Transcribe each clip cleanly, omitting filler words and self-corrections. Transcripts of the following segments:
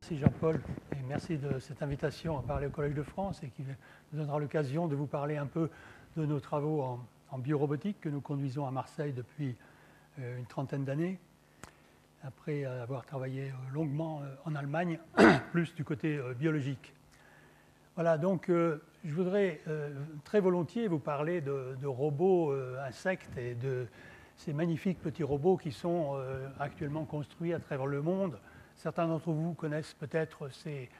Merci Jean-Paul et merci de cette invitation à parler au Collège de France et qui nous donnera l'occasion de vous parler un peu de nos travaux en biorobotique que nous conduisons à Marseille depuis une trentaine d'années, après avoir travaillé longuement en Allemagne, plus du côté biologique. Voilà, donc je voudrais très volontiers vous parler de robots insectes et de ces magnifiques petits robots qui sont actuellement construits à travers le monde. Certains d'entre vous connaissent peut-être ces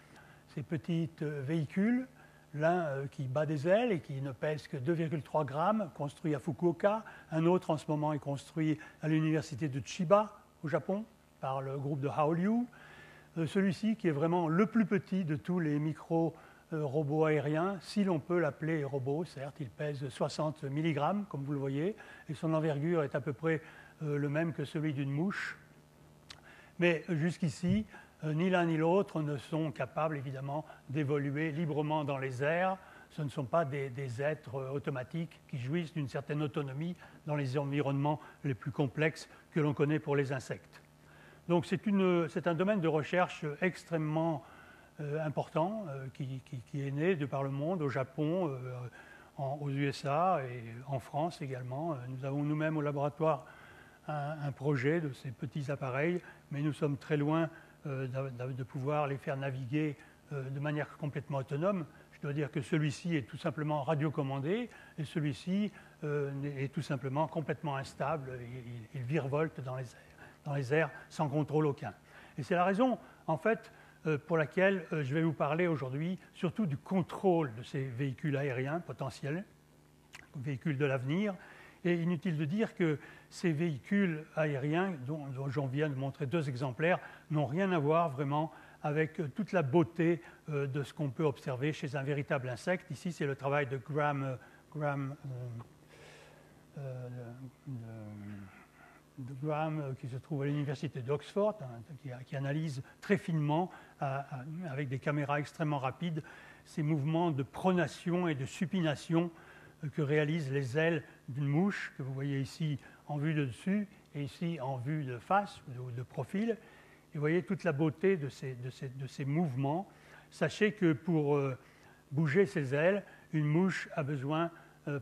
petits véhicules, l'un qui bat des ailes et qui ne pèse que 2,3 grammes, construit à Fukuoka. Un autre en ce moment est construit à l'université de Chiba, au Japon, par le groupe de Haoliu. Celui-ci qui est vraiment le plus petit de tous les micro-robots aériens, si l'on peut l'appeler robot. Certes, il pèse 60 mg, comme vous le voyez, et son envergure est à peu près le même que celui d'une mouche. Mais jusqu'ici, ni l'un ni l'autre ne sont capables, évidemment, d'évoluer librement dans les airs. Ce ne sont pas des êtres automatiques qui jouissent d'une certaine autonomie dans les environnements les plus complexes que l'on connaît pour les insectes. Donc c'est un domaine de recherche extrêmement important qui est né de par le monde, au Japon, aux USA et en France également. Nous avons nous-mêmes au laboratoire un projet de ces petits appareils, mais nous sommes très loin de pouvoir les faire naviguer de manière complètement autonome. Je dois dire que celui-ci est tout simplement radiocommandé et celui-ci est tout simplement complètement instable. Il virevolte dans les airs sans contrôle aucun. Et c'est la raison, en fait, pour laquelle je vais vous parler aujourd'hui surtout du contrôle de ces véhicules aériens potentiels, véhicules de l'avenir. Et inutile de dire que ces véhicules aériens, dont j'en viens de montrer deux exemplaires, n'ont rien à voir vraiment avec toute la beauté de ce qu'on peut observer chez un véritable insecte. Ici, c'est le travail de Graham qui se trouve à l'université d'Oxford, qui analyse très finement, avec des caméras extrêmement rapides, ces mouvements de pronation et de supination que réalisent les ailes d'une mouche, que vous voyez ici en vue de dessus et ici en vue de face ou de profil. Et vous voyez toute la beauté de ces mouvements. Sachez que pour bouger ses ailes, une mouche a besoin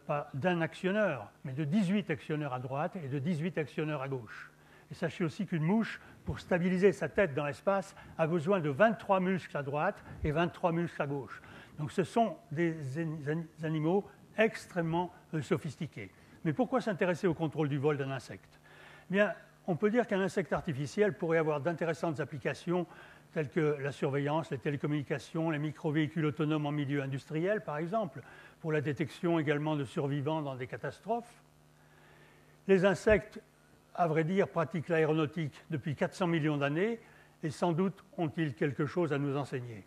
pas d'un actionneur, mais de 18 actionneurs à droite et de 18 actionneurs à gauche. Et sachez aussi qu'une mouche, pour stabiliser sa tête dans l'espace, a besoin de 23 muscles à droite et 23 muscles à gauche. Donc ce sont des animaux extrêmement sophistiqués. Mais pourquoi s'intéresser au contrôle du vol d'un insecte ? Eh bien, on peut dire qu'un insecte artificiel pourrait avoir d'intéressantes applications telles que la surveillance, les télécommunications, les micro-véhicules autonomes en milieu industriel, par exemple, pour la détection également de survivants dans des catastrophes. Les insectes, à vrai dire, pratiquent l'aéronautique depuis 400 millions d'années et sans doute ont-ils quelque chose à nous enseigner.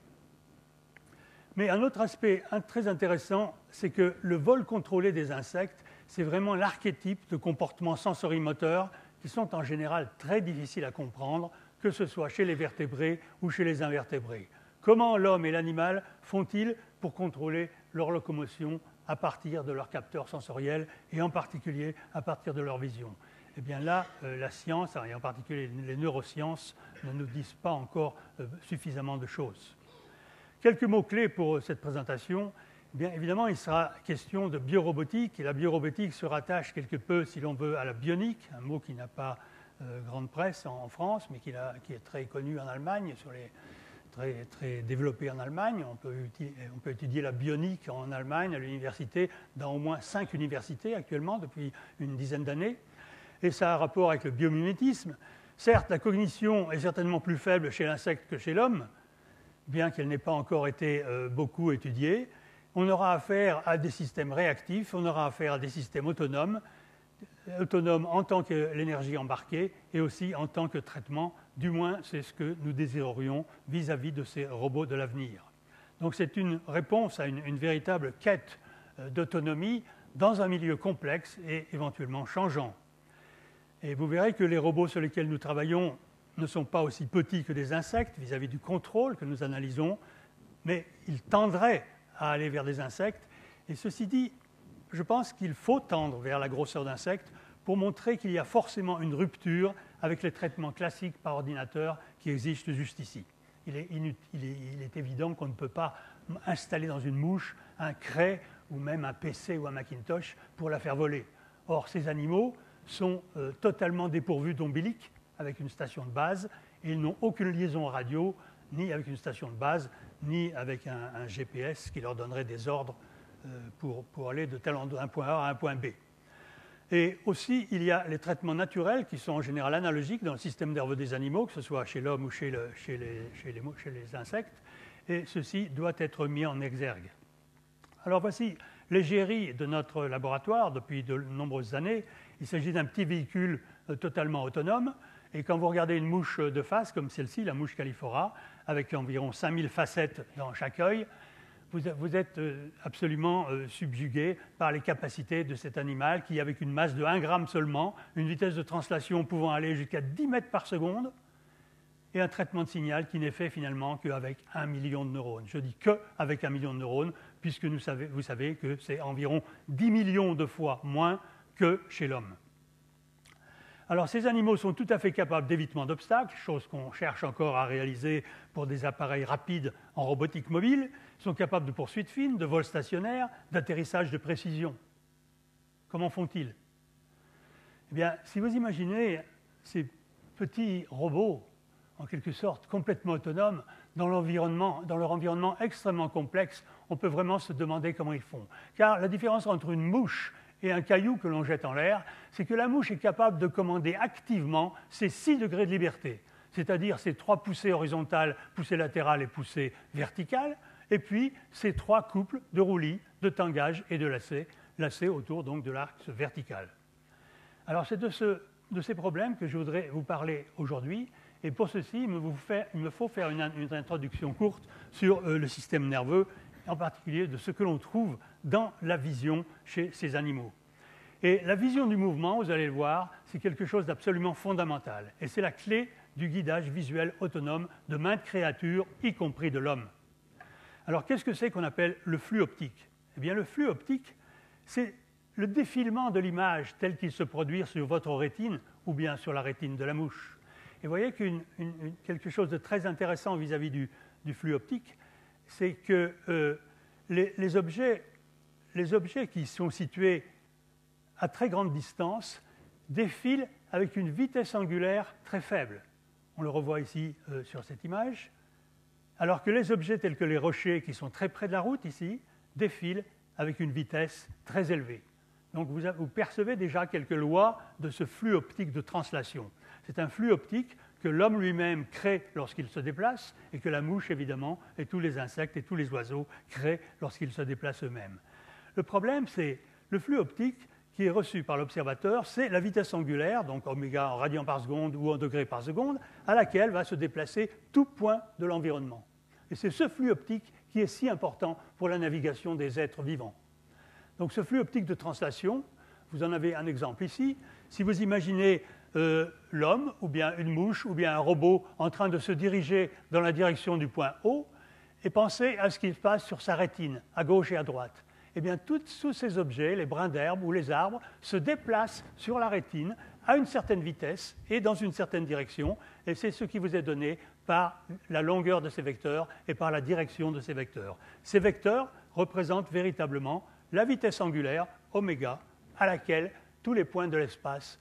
Mais un autre aspect très intéressant, c'est que le vol contrôlé des insectes, c'est vraiment l'archétype de comportements sensorimoteurs qui sont en général très difficiles à comprendre, que ce soit chez les vertébrés ou chez les invertébrés. Comment l'homme et l'animal font-ils pour contrôler leur locomotion à partir de leurs capteurs sensoriels et en particulier à partir de leur vision ? Eh bien là, la science, et en particulier les neurosciences, ne nous disent pas encore suffisamment de choses. Quelques mots-clés pour cette présentation. Bien évidemment, il sera question de biorobotique, et la biorobotique se rattache quelque peu, si l'on veut, à la bionique, un mot qui n'a pas grande presse en France, mais qui est très connu en Allemagne, très développé en Allemagne. On peut étudier la bionique en Allemagne, à l'université, dans au moins 5 universités actuellement, depuis une dizaine d'années. Et ça a un rapport avec le biomimétisme. Certes, la cognition est certainement plus faible chez l'insecte que chez l'homme, bien qu'elle n'ait pas encore été beaucoup étudiée. On aura affaire à des systèmes réactifs, on aura affaire à des systèmes autonomes en tant que l'énergie embarquée et aussi en tant que traitement. Du moins, c'est ce que nous désirerions vis-à-vis de ces robots de l'avenir. Donc c'est une réponse à une véritable quête d'autonomie dans un milieu complexe et éventuellement changeant. Et vous verrez que les robots sur lesquels nous travaillons ne sont pas aussi petits que des insectes vis-à-vis du contrôle que nous analysons, mais ils tendraient à aller vers des insectes. Et ceci dit, je pense qu'il faut tendre vers la grosseur d'insectes pour montrer qu'il y a forcément une rupture avec les traitements classiques par ordinateur qui existent juste ici. il est évident qu'on ne peut pas installer dans une mouche un Cray ou même un PC ou un Macintosh pour la faire voler. Or, ces animaux sont totalement dépourvus d'ombilic avec une station de base et ils n'ont aucune liaison radio ni avec une station de base ni avec un GPS qui leur donnerait des ordres pour aller d'un point A à un point B. Et aussi, il y a les traitements naturels qui sont en général analogiques dans le système nerveux des animaux, que ce soit chez l'homme ou chez les insectes, et ceci doit être mis en exergue. Alors voici l'égérie de notre laboratoire depuis de nombreuses années. Il s'agit d'un petit véhicule totalement autonome, et quand vous regardez une mouche de face, comme celle-ci, la mouche califora, avec environ 5000 facettes dans chaque œil, vous êtes absolument subjugué par les capacités de cet animal qui, avec une masse de 1 gramme seulement, une vitesse de translation pouvant aller jusqu'à 10 mètres par seconde, et un traitement de signal qui n'est fait finalement qu'avec 1 million de neurones. Je dis qu'avec 1 million de neurones, puisque vous savez que c'est environ 10 millions de fois moins que chez l'homme. Alors, ces animaux sont tout à fait capables d'évitement d'obstacles, chose qu'on cherche encore à réaliser pour des appareils rapides en robotique mobile. Ils sont capables de poursuite fine, de vol stationnaire, d'atterrissage de précision. Comment font-ils? Eh bien, si vous imaginez ces petits robots, en quelque sorte complètement autonomes, dans leur environnement extrêmement complexe, on peut vraiment se demander comment ils font. Car la différence entre une mouche et un caillou que l'on jette en l'air, c'est que la mouche est capable de commander activement ses 6 degrés de liberté, c'est-à-dire ses 3 poussées horizontales, poussées latérales et poussées verticales, et puis ces 3 couples de roulis, de tangage et de lacets autour donc de l'axe vertical. Alors c'est de ces problèmes que je voudrais vous parler aujourd'hui, et pour ceci, il me faut faire une introduction courte sur le système nerveux, en particulier de ce que l'on trouve dans la vision chez ces animaux. Et la vision du mouvement, vous allez le voir, c'est quelque chose d'absolument fondamental. Et c'est la clé du guidage visuel autonome de maintes créatures, y compris de l'homme. Alors, qu'est-ce que c'est qu'on appelle le flux optique? Eh bien, le flux optique, c'est le défilement de l'image tel qu'il se produit sur votre rétine ou bien sur la rétine de la mouche. Et vous voyez quelque chose de très intéressant vis-à-vis du flux optique, c'est que les objets qui sont situés à très grande distance défilent avec une vitesse angulaire très faible. On le revoit ici sur cette image. Alors que les objets tels que les rochers, qui sont très près de la route ici, défilent avec une vitesse très élevée. Donc vous percevez déjà quelques lois de ce flux optique de translation. C'est un flux optique que l'homme lui-même crée lorsqu'il se déplace et que la mouche, évidemment, et tous les insectes et tous les oiseaux créent lorsqu'ils se déplacent eux-mêmes. Le problème, c'est le flux optique qui est reçu par l'observateur, c'est la vitesse angulaire, donc oméga en radians par seconde ou en degrés par seconde, à laquelle va se déplacer tout point de l'environnement. Et c'est ce flux optique qui est si important pour la navigation des êtres vivants. Donc ce flux optique de translation, vous en avez un exemple ici. Si vous imaginez l'homme, ou bien une mouche, ou bien un robot en train de se diriger dans la direction du point O, et pensez à ce qui se passe sur sa rétine, à gauche et à droite. Eh bien, tous ces objets, les brins d'herbe ou les arbres, se déplacent sur la rétine à une certaine vitesse et dans une certaine direction, et c'est ce qui vous est donné par la longueur de ces vecteurs et par la direction de ces vecteurs. Ces vecteurs représentent véritablement la vitesse angulaire, oméga, à laquelle tous les points de l'espace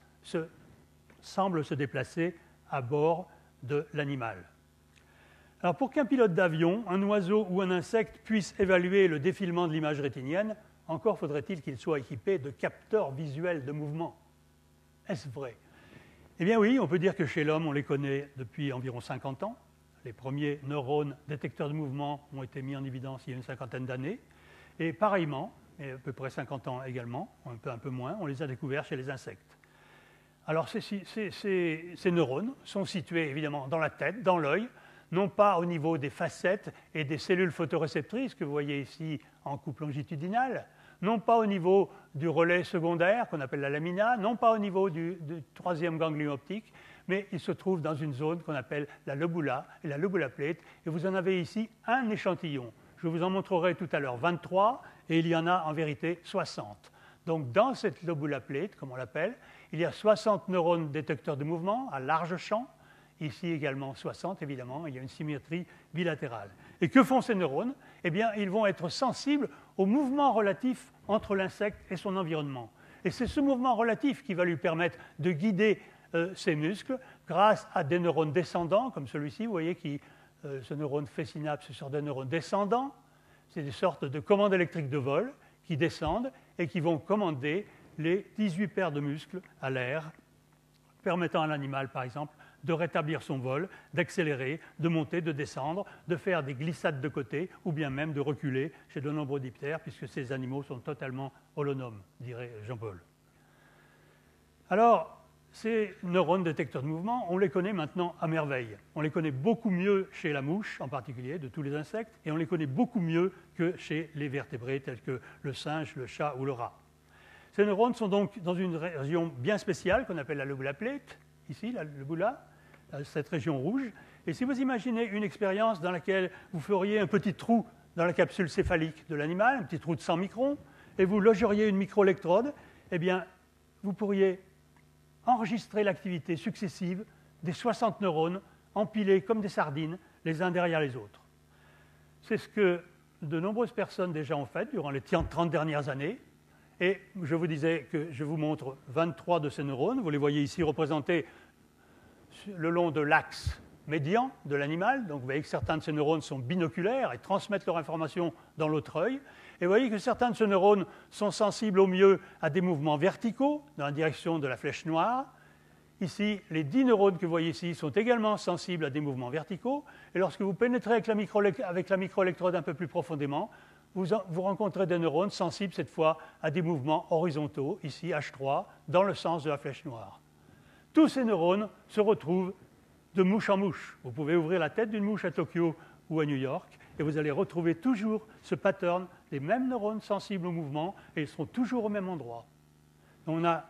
semblent se déplacer à bord de l'animal. Alors pour qu'un pilote d'avion, un oiseau ou un insecte puisse évaluer le défilement de l'image rétinienne, encore faudrait-il qu'il soit équipé de capteurs visuels de mouvement. Est-ce vrai? Eh bien oui, on peut dire que chez l'homme, on les connaît depuis environ 50 ans. Les premiers neurones détecteurs de mouvement ont été mis en évidence il y a une cinquantaine d'années. Et pareillement, et à peu près 50 ans également, un peu moins, on les a découverts chez les insectes. Alors ces neurones sont situés évidemment dans la tête, dans l'œil, non pas au niveau des facettes et des cellules photoréceptrices que vous voyez ici en coupe longitudinale, non pas au niveau du relais secondaire qu'on appelle la lamina, non pas au niveau du troisième ganglion optique, mais ils se trouvent dans une zone qu'on appelle la lobula et la lobula plate, et vous en avez ici un échantillon. Je vous en montrerai tout à l'heure 23, et il y en a en vérité 60. Donc dans cette lobula plate, comme on l'appelle, il y a 60 neurones détecteurs de mouvement à large champ. ici également 60 évidemment, il y a une symétrie bilatérale. Et que font ces neurones? Eh bien, ils vont être sensibles au mouvement relatif entre l'insecte et son environnement. Et c'est ce mouvement relatif qui va lui permettre de guider ses muscles grâce à des neurones descendants, comme celui-ci, vous voyez, ce neurone fait synapse sur des neurones descendants. C'est des sortes de commandes électriques de vol qui descendent et qui vont commander les 18 paires de muscles à l'air, permettant à l'animal, par exemple, de rétablir son vol, d'accélérer, de monter, de descendre, de faire des glissades de côté ou bien même de reculer chez de nombreux diptères, puisque ces animaux sont totalement holonomes, dirait Jean-Paul. Alors, ces neurones détecteurs de mouvement, on les connaît maintenant à merveille. On les connaît beaucoup mieux chez la mouche, en particulier, de tous les insectes, et on les connaît beaucoup mieux que chez les vertébrés tels que le singe, le chat ou le rat. Ces neurones sont donc dans une région bien spéciale qu'on appelle la lobule plate, ici, la lobula, cette région rouge. Et si vous imaginez une expérience dans laquelle vous feriez un petit trou dans la capsule céphalique de l'animal, un petit trou de 100 microns, et vous logeriez une microélectrode, eh bien, vous pourriez enregistrer l'activité successive des 60 neurones empilés comme des sardines, les uns derrière les autres. C'est ce que de nombreuses personnes déjà ont fait durant les 30 dernières années. Et je vous disais que je vous montre 23 de ces neurones. Vous les voyez ici représentés le long de l'axe médian de l'animal. Donc vous voyez que certains de ces neurones sont binoculaires et transmettent leur information dans l'autre œil. Et vous voyez que certains de ces neurones sont sensibles au mieux à des mouvements verticaux dans la direction de la flèche noire. Ici, les 10 neurones que vous voyez ici sont également sensibles à des mouvements verticaux. Et lorsque vous pénétrez avec la microélectrode un peu plus profondément, vous rencontrez des neurones sensibles cette fois à des mouvements horizontaux, ici H3, dans le sens de la flèche noire. Tous ces neurones se retrouvent de mouche en mouche. Vous pouvez ouvrir la tête d'une mouche à Tokyo ou à New York et vous allez retrouver toujours ce pattern des mêmes neurones sensibles au mouvement et ils seront toujours au même endroit. On a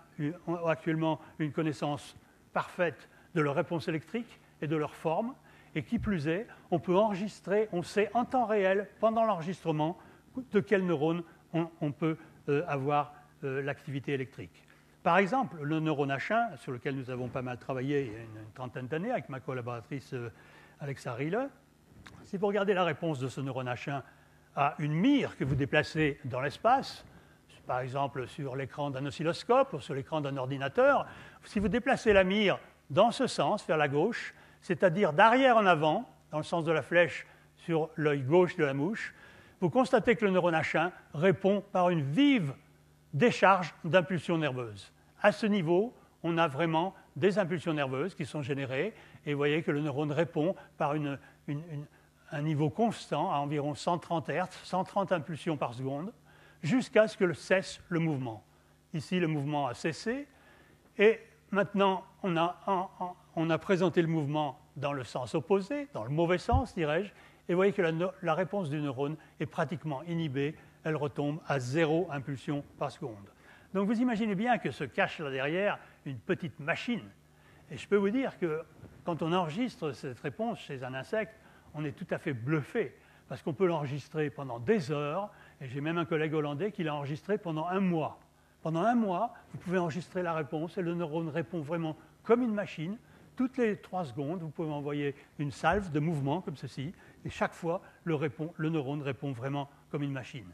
actuellement une connaissance parfaite de leur réponse électrique et de leur forme et qui plus est, on peut enregistrer, on sait en temps réel, pendant l'enregistrement, de quels neurones on peut avoir l'activité électrique. Par exemple, le neurone H1, sur lequel nous avons pas mal travaillé il y a une trentaine d'années avec ma collaboratrice Alexa Rille, si vous regardez la réponse de ce neurone H1 à une mire que vous déplacez dans l'espace, par exemple sur l'écran d'un oscilloscope ou sur l'écran d'un ordinateur, si vous déplacez la mire dans ce sens, vers la gauche, c'est-à-dire d'arrière en avant, dans le sens de la flèche sur l'œil gauche de la mouche, vous constatez que le neurone H1 répond par une vive décharge d'impulsions nerveuses. À ce niveau, on a vraiment des impulsions nerveuses qui sont générées, et vous voyez que le neurone répond par un niveau constant, à environ 130 Hz, 130 impulsions par seconde, jusqu'à ce que cesse le mouvement. Ici, le mouvement a cessé, et maintenant, on a présenté le mouvement dans le sens opposé, dans le mauvais sens, dirais-je, et vous voyez que la réponse du neurone est pratiquement inhibée, elle retombe à 0 impulsion par seconde. Donc vous imaginez bien que se cache là derrière une petite machine. Et je peux vous dire que quand on enregistre cette réponse chez un insecte, on est tout à fait bluffé, parce qu'on peut l'enregistrer pendant des heures, et j'ai même un collègue hollandais qui l'a enregistré pendant 1 mois. Pendant 1 mois, vous pouvez enregistrer la réponse, et le neurone répond vraiment comme une machine. Toutes les 3 secondes, vous pouvez envoyer une salve de mouvement comme ceci, et chaque fois, le neurone répond vraiment comme une machine.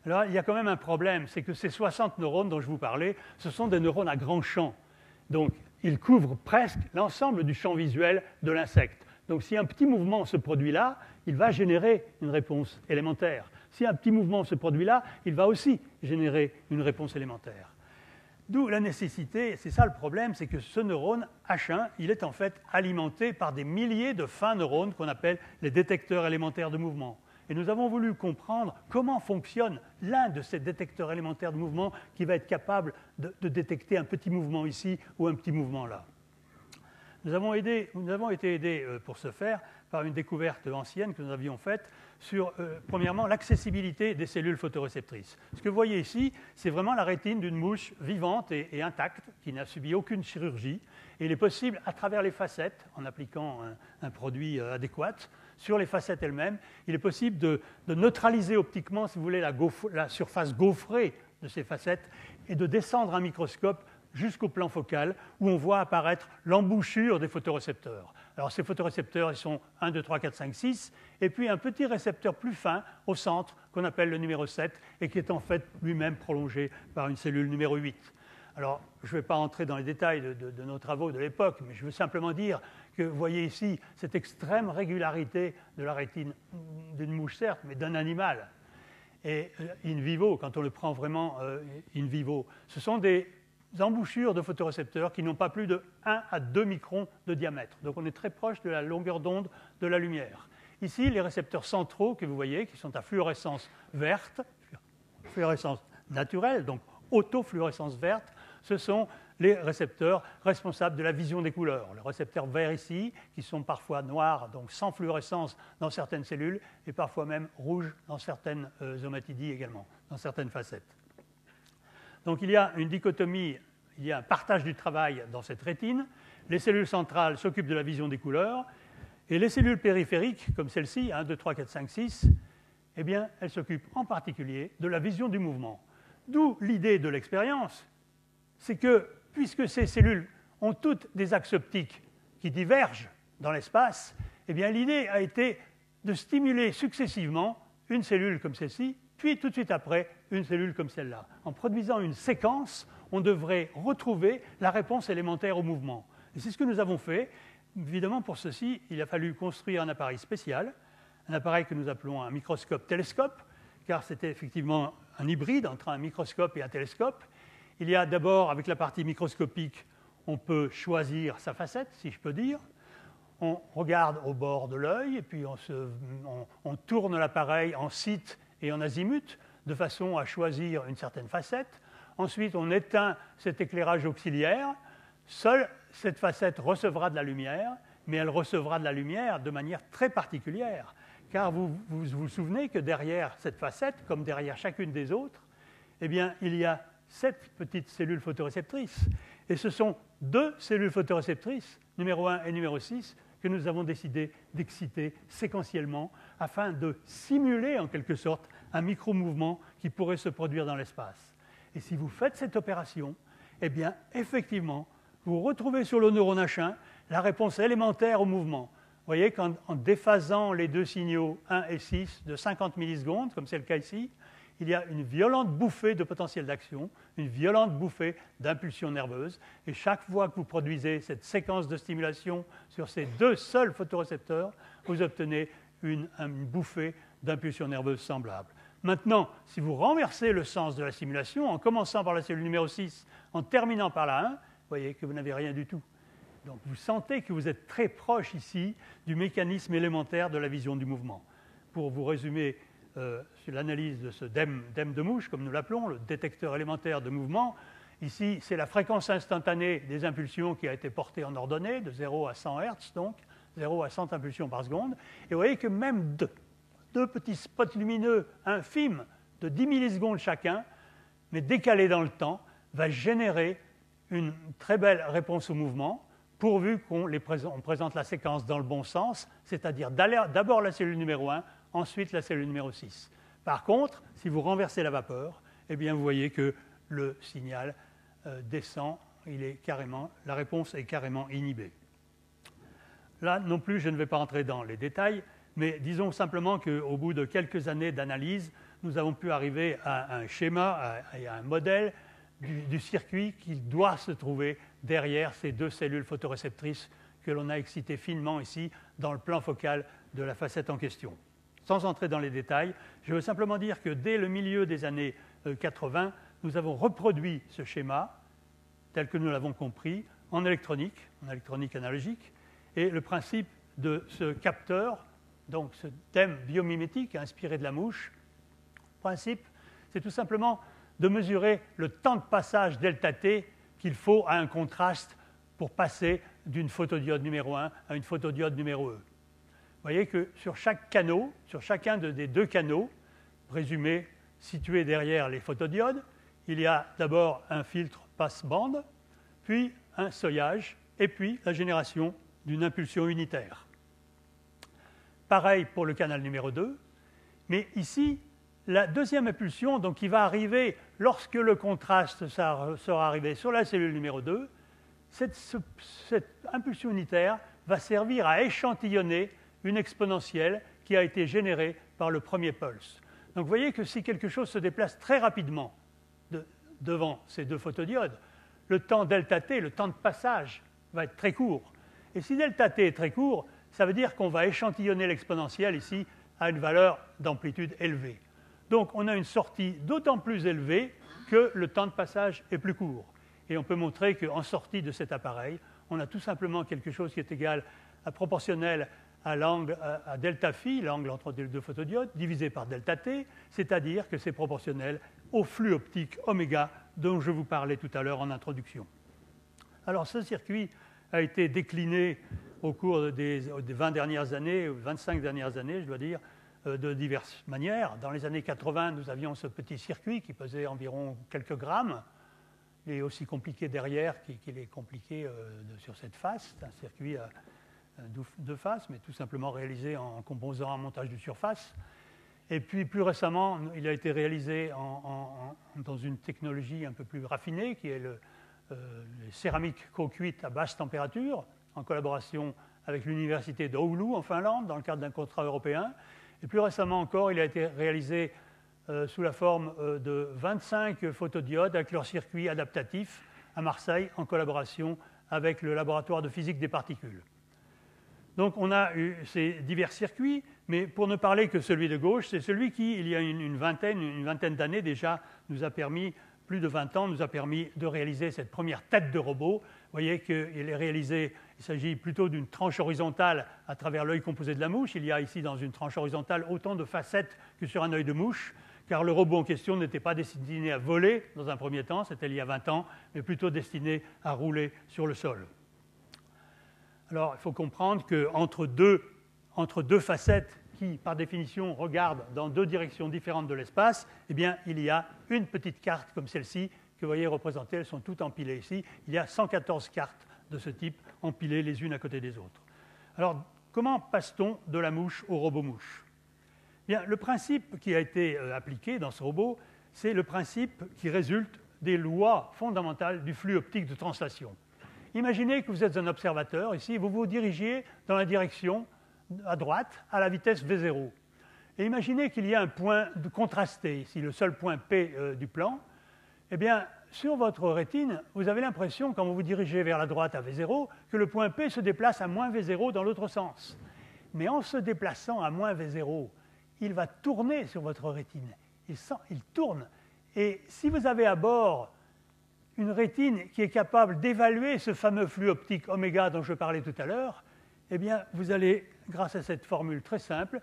Alors, il y a quand même un problème, c'est que ces 60 neurones dont je vous parlais, ce sont des neurones à grand champ. Donc, ils couvrent presque l'ensemble du champ visuel de l'insecte. Donc, si un petit mouvement se produit là, il va générer une réponse élémentaire. Si un petit mouvement se produit là, il va aussi générer une réponse élémentaire. D'où la nécessité, c'est ça le problème, c'est que ce neurone H1, il est en fait alimenté par des milliers de fins neurones qu'on appelle les détecteurs élémentaires de mouvement. Et nous avons voulu comprendre comment fonctionne l'un de ces détecteurs élémentaires de mouvement qui va être capable de détecter un petit mouvement ici ou un petit mouvement là. Nous avons été aidés pour ce faire par une découverte ancienne que nous avions faite sur, premièrement, l'accessibilité des cellules photoréceptrices. Ce que vous voyez ici, c'est vraiment la rétine d'une mouche vivante et intacte qui n'a subi aucune chirurgie. Et il est possible, à travers les facettes, en appliquant un produit adéquat, sur les facettes elles-mêmes, il est possible de neutraliser optiquement, si vous voulez, la surface gaufrée de ces facettes et de descendre un microscope jusqu'au plan focal où on voit apparaître l'embouchure des photorécepteurs. Alors ces photorécepteurs, ils sont 1, 2, 3, 4, 5, 6, et puis un petit récepteur plus fin au centre qu'on appelle le numéro 7 et qui est en fait lui-même prolongé par une cellule numéro 8. Alors je ne vais pas entrer dans les détails de nos travaux de l'époque, mais je veux simplement dire que vous voyez ici cette extrême régularité de la rétine d'une mouche certes, mais d'un animal. Et in vivo, quand on le prend vraiment in vivo, ce sont des embouchures de photorécepteurs qui n'ont pas plus de 1 à 2 microns de diamètre. Donc on est très proche de la longueur d'onde de la lumière. Ici, les récepteurs centraux que vous voyez, qui sont à fluorescence verte, fluorescence naturelle, donc autofluorescence verte, ce sont les récepteurs responsables de la vision des couleurs. Les récepteurs verts ici, qui sont parfois noirs, donc sans fluorescence dans certaines cellules, et parfois même rouges dans certaines omatidies également, dans certaines facettes. Donc il y a une dichotomie, il y a un partage du travail dans cette rétine. Les cellules centrales s'occupent de la vision des couleurs, et les cellules périphériques, comme celle-ci, 1, 2, 3, 4, 5, 6, eh bien, elles s'occupent en particulier de la vision du mouvement. D'où l'idée de l'expérience, c'est que, puisque ces cellules ont toutes des axes optiques qui divergent dans l'espace, eh bien, l'idée a été de stimuler successivement une cellule comme celle-ci, puis tout de suite après, une cellule comme celle-là. En produisant une séquence, on devrait retrouver la réponse élémentaire au mouvement. Et c'est ce que nous avons fait. Évidemment, pour ceci, il a fallu construire un appareil spécial, un appareil que nous appelons un microscope-télescope, car c'était effectivement un hybride entre un microscope et un télescope. Il y a d'abord, avec la partie microscopique, on peut choisir sa facette, si je peux dire. On regarde au bord de l'œil, et puis on tourne l'appareil en site et en azimut, de façon à choisir une certaine facette. Ensuite, on éteint cet éclairage auxiliaire. Seule cette facette recevra de la lumière, mais elle recevra de la lumière de manière très particulière, car vous vous souvenez que derrière cette facette, comme derrière chacune des autres, eh bien, il y a 7 petites cellules photoréceptrices. Et ce sont 2 cellules photoréceptrices, numéro 1 et numéro 6, que nous avons décidé d'exciter séquentiellement afin de simuler en quelque sorte un micro-mouvement qui pourrait se produire dans l'espace. Et si vous faites cette opération, eh bien, effectivement, vous retrouvez sur le neurone H1 la réponse élémentaire au mouvement. Vous voyez qu'en déphasant les 2 signaux 1 et 6 de 50 millisecondes, comme c'est le cas ici, il y a une violente bouffée de potentiel d'action, une violente bouffée d'impulsion nerveuse. Et chaque fois que vous produisez cette séquence de stimulation sur ces 2 seuls photorécepteurs, vous obtenez une bouffée d'impulsion nerveuse semblable. Maintenant, si vous renversez le sens de la stimulation, en commençant par la cellule numéro 6, en terminant par la 1, vous voyez que vous n'avez rien du tout. Donc vous sentez que vous êtes très proche ici du mécanisme élémentaire de la vision du mouvement. Pour vous résumer sur l'analyse de ce DEM de mouche, comme nous l'appelons, le détecteur élémentaire de mouvement, ici c'est la fréquence instantanée des impulsions qui a été portée en ordonnée, de 0 à 100 Hz, donc 0 à 100 impulsions par seconde. Et vous voyez que même deux petits spots lumineux infimes de 10 millisecondes chacun, mais décalés dans le temps, va générer une très belle réponse au mouvement, pourvu qu'on présente la séquence dans le bon sens, c'est-à-dire d'abord la cellule numéro 1, ensuite la cellule numéro 6. Par contre, si vous renversez la vapeur, eh bien, vous voyez que le signal descend, la réponse est carrément inhibée. Là non plus, je ne vais pas entrer dans les détails, mais disons simplement qu'au bout de quelques années d'analyse, nous avons pu arriver à un schéma, à un modèle du circuit qui doit se trouver derrière ces 2 cellules photoréceptrices que l'on a excitées finement ici dans le plan focal de la facette en question. Sans entrer dans les détails, je veux simplement dire que dès le milieu des années 80, nous avons reproduit ce schéma tel que nous l'avons compris en électronique analogique, et le principe de ce capteur, donc ce thème biomimétique inspiré de la mouche, le principe, c'est tout simplement de mesurer le temps de passage ΔT qu'il faut à un contraste pour passer d'une photodiode numéro 1 à une photodiode numéro E. Vous voyez que sur chaque canot, sur chacun des 2 canaux, présumés situés derrière les photodiodes, il y a d'abord un filtre passe-bande, puis un seuillage, et puis la génération d'une impulsion unitaire. Pareil pour le canal numéro 2, mais ici, la deuxième impulsion, donc, qui va arriver lorsque le contraste sera arrivé sur la cellule numéro 2, cette impulsion unitaire va servir à échantillonner une exponentielle qui a été générée par le premier pulse. Donc vous voyez que si quelque chose se déplace très rapidement devant ces deux photodiodes, le temps ΔT, le temps de passage, va être très court. Et si ΔT est très court, ça veut dire qu'on va échantillonner l'exponentielle ici à une valeur d'amplitude élevée. Donc on a une sortie d'autant plus élevée que le temps de passage est plus court. Et on peut montrer qu'en sortie de cet appareil, on a tout simplement quelque chose qui est égal à proportionnel à l'angle à delta phi, l'angle entre les deux photodiodes, divisé par delta t, c'est-à-dire que c'est proportionnel au flux optique oméga dont je vous parlais tout à l'heure en introduction. Alors ce circuit a été décliné au cours des 20 dernières années, ou 25 dernières années, je dois dire, de diverses manières. Dans les années 80, nous avions ce petit circuit qui pesait environ quelques grammes. Il est aussi compliqué derrière qu'il est compliqué sur cette face. C'est un circuit à deux faces, mais tout simplement réalisé en composant un montage de surface. Et puis plus récemment, il a été réalisé dans une technologie un peu plus raffinée, qui est les céramiques co-cuites à basse température, en collaboration avec l'université d'Oulu en Finlande, dans le cadre d'un contrat européen. Et plus récemment encore, il a été réalisé sous la forme de 25 photodiodes avec leur circuit adaptatif à Marseille, en collaboration avec le laboratoire de physique des particules. Donc on a eu ces divers circuits, mais pour ne parler que celui de gauche, c'est celui qui, il y a une vingtaine d'années déjà, nous a permis, plus de 20 ans, nous a permis de réaliser cette première tête de robot. Vous voyez qu'il est réalisé, il s'agit plutôt d'une tranche horizontale à travers l'œil composé de la mouche. Il y a ici dans une tranche horizontale autant de facettes que sur un œil de mouche, car le robot en question n'était pas destiné à voler dans un premier temps, c'était il y a 20 ans, mais plutôt destiné à rouler sur le sol. Alors, il faut comprendre qu'entre deux facettes qui, par définition, regardent dans deux directions différentes de l'espace, eh bien, il y a une petite carte comme celle-ci que vous voyez représentées, elles sont toutes empilées ici. Il y a 114 cartes de ce type empilées les unes à côté des autres. Alors, comment passe-t-on de la mouche au robot-mouche ? Bien, le principe qui a été appliqué dans ce robot, c'est le principe qui résulte des lois fondamentales du flux optique de translation. Imaginez que vous êtes un observateur, ici, vous vous dirigez dans la direction à droite, à la vitesse v0. Et imaginez qu'il y a un point contrasté, ici, le seul point P du plan. Eh bien, sur votre rétine, vous avez l'impression, quand vous vous dirigez vers la droite à v0, que le point P se déplace à moins v0 dans l'autre sens. Mais en se déplaçant à moins v0, il va tourner sur votre rétine. Il tourne. Et si vous avez à bord une rétine qui est capable d'évaluer ce fameux flux optique oméga dont je parlais tout à l'heure, eh bien, vous allez, grâce à cette formule très simple,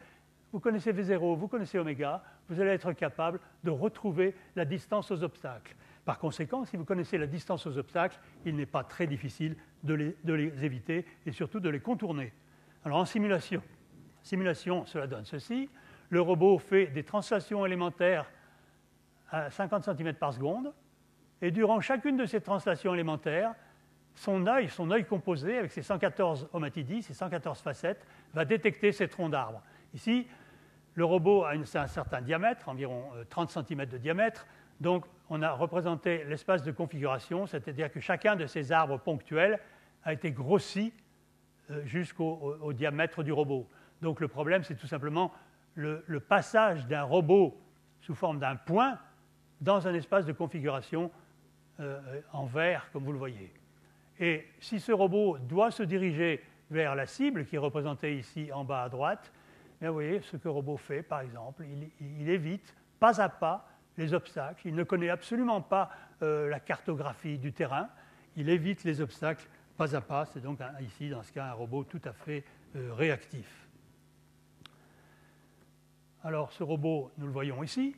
vous connaissez V0, vous connaissez oméga, vous allez être capable de retrouver la distance aux obstacles. Par conséquent, si vous connaissez la distance aux obstacles, il n'est pas très difficile de les éviter et surtout de les contourner. Alors, en simulation, cela donne ceci. Le robot fait des translations élémentaires à 50 cm par seconde. Et durant chacune de ces translations élémentaires, son œil composé, avec ses 114 omatidis, ses 114 facettes, va détecter ces troncs d'arbres. Ici, le robot a un certain diamètre, environ 30 cm de diamètre. Donc, on a représenté l'espace de configuration, c'est-à-dire que chacun de ces arbres ponctuels a été grossi jusqu'au diamètre du robot. Donc, le problème, c'est tout simplement le passage d'un robot sous forme d'un point dans un espace de configuration en vert, comme vous le voyez. Et si ce robot doit se diriger vers la cible, qui est représentée ici en bas à droite, bien vous voyez ce que le robot fait, par exemple. Il évite pas à pas les obstacles. Il ne connaît absolument pas la cartographie du terrain. Il évite les obstacles pas à pas. C'est donc ici, dans ce cas, un robot tout à fait réactif. Alors, ce robot, nous le voyons ici.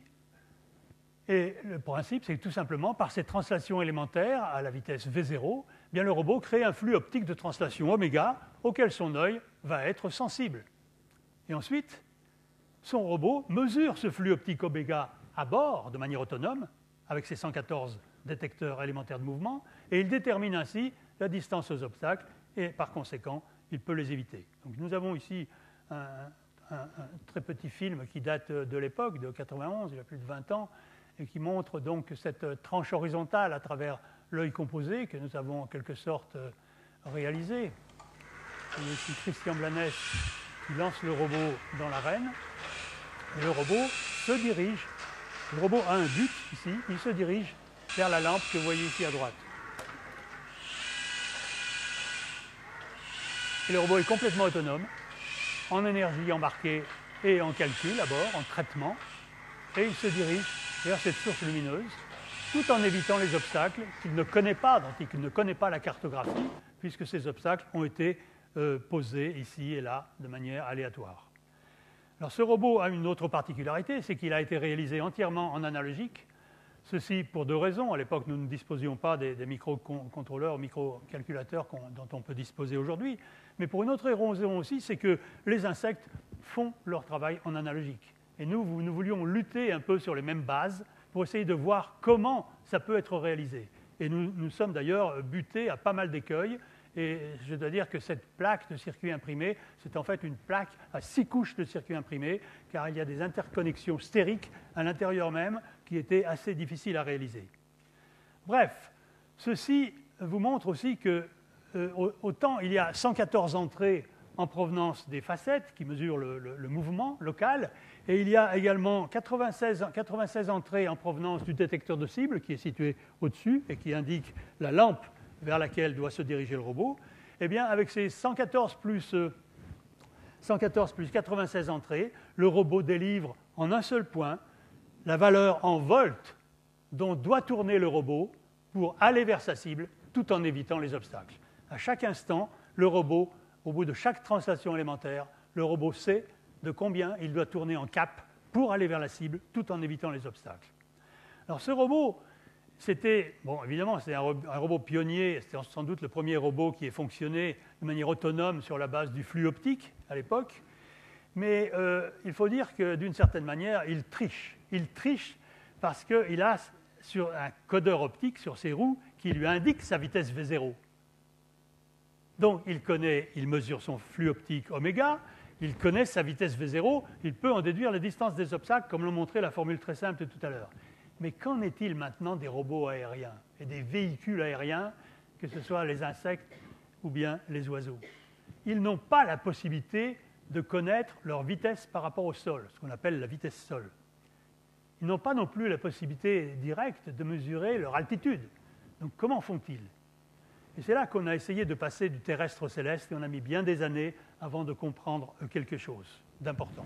Et le principe, c'est que tout simplement, par ces translations élémentaires à la vitesse V0, bien, le robot crée un flux optique de translation oméga auquel son œil va être sensible. Et ensuite, son robot mesure ce flux optique oméga à bord de manière autonome, avec ses 114 détecteurs élémentaires de mouvement, et il détermine ainsi la distance aux obstacles, et par conséquent, il peut les éviter. Donc nous avons ici un très petit film qui date de l'époque, de 91, il y a plus de 20 ans, et qui montre donc cette tranche horizontale à travers l'œil composé que nous avons en quelque sorte réalisé. Vous voyez ici Christian Blanes qui lance le robot dans l'arène. Et le robot se dirige. Le robot a un but ici. Il se dirige vers la lampe que vous voyez ici à droite. Et le robot est complètement autonome, en énergie embarquée et en calcul à bord, en traitement. Et il se dirige vers cette source lumineuse, tout en évitant les obstacles qu'il ne connaît pas, dont il ne connaît pas la cartographie, puisque ces obstacles ont été posés ici et là de manière aléatoire. Alors ce robot a une autre particularité, c'est qu'il a été réalisé entièrement en analogique. Ceci pour deux raisons. À l'époque, nous ne disposions pas des microcontrôleurs, microcalculateurs dont on peut disposer aujourd'hui. Mais pour une autre raison aussi, c'est que les insectes font leur travail en analogique. Et nous voulions lutter un peu sur les mêmes bases pour essayer de voir comment ça peut être réalisé. Et nous sommes d'ailleurs butés à pas mal d'écueils. Et je dois dire que cette plaque de circuit imprimé, c'est en fait une plaque à 6 couches de circuit imprimé, car il y a des interconnexions stériques à l'intérieur même qui étaient assez difficiles à réaliser. Bref, ceci vous montre aussi que autant il y a 114 entrées en provenance des facettes qui mesurent le mouvement local, et il y a également 96 entrées en provenance du détecteur de cible qui est situé au-dessus et qui indique la lampe vers laquelle doit se diriger le robot. Eh bien, avec ces 114 plus 96 entrées, le robot délivre en un seul point la valeur en volts dont doit tourner le robot pour aller vers sa cible tout en évitant les obstacles. À chaque instant, le robot, au bout de chaque translation élémentaire, le robot sait de combien il doit tourner en cap pour aller vers la cible tout en évitant les obstacles. Alors ce robot, c'était, bon, évidemment, c'était un robot pionnier, c'était sans doute le premier robot qui ait fonctionné de manière autonome sur la base du flux optique à l'époque, mais il faut dire que d'une certaine manière, il triche. Il triche parce qu'il a sur un codeur optique sur ses roues qui lui indique sa vitesse V0. Donc il mesure son flux optique oméga, il connaît sa vitesse V0, il peut en déduire les distances des obstacles, comme l'ont montré la formule très simple de tout à l'heure. Mais qu'en est-il maintenant des robots aériens et des véhicules aériens, que ce soit les insectes ou bien les oiseaux? Ils n'ont pas la possibilité de connaître leur vitesse par rapport au sol, ce qu'on appelle la vitesse sol. Ils n'ont pas non plus la possibilité directe de mesurer leur altitude. Donc comment font-ils? Et c'est là qu'on a essayé de passer du terrestre au céleste et on a mis bien des années avant de comprendre quelque chose d'important.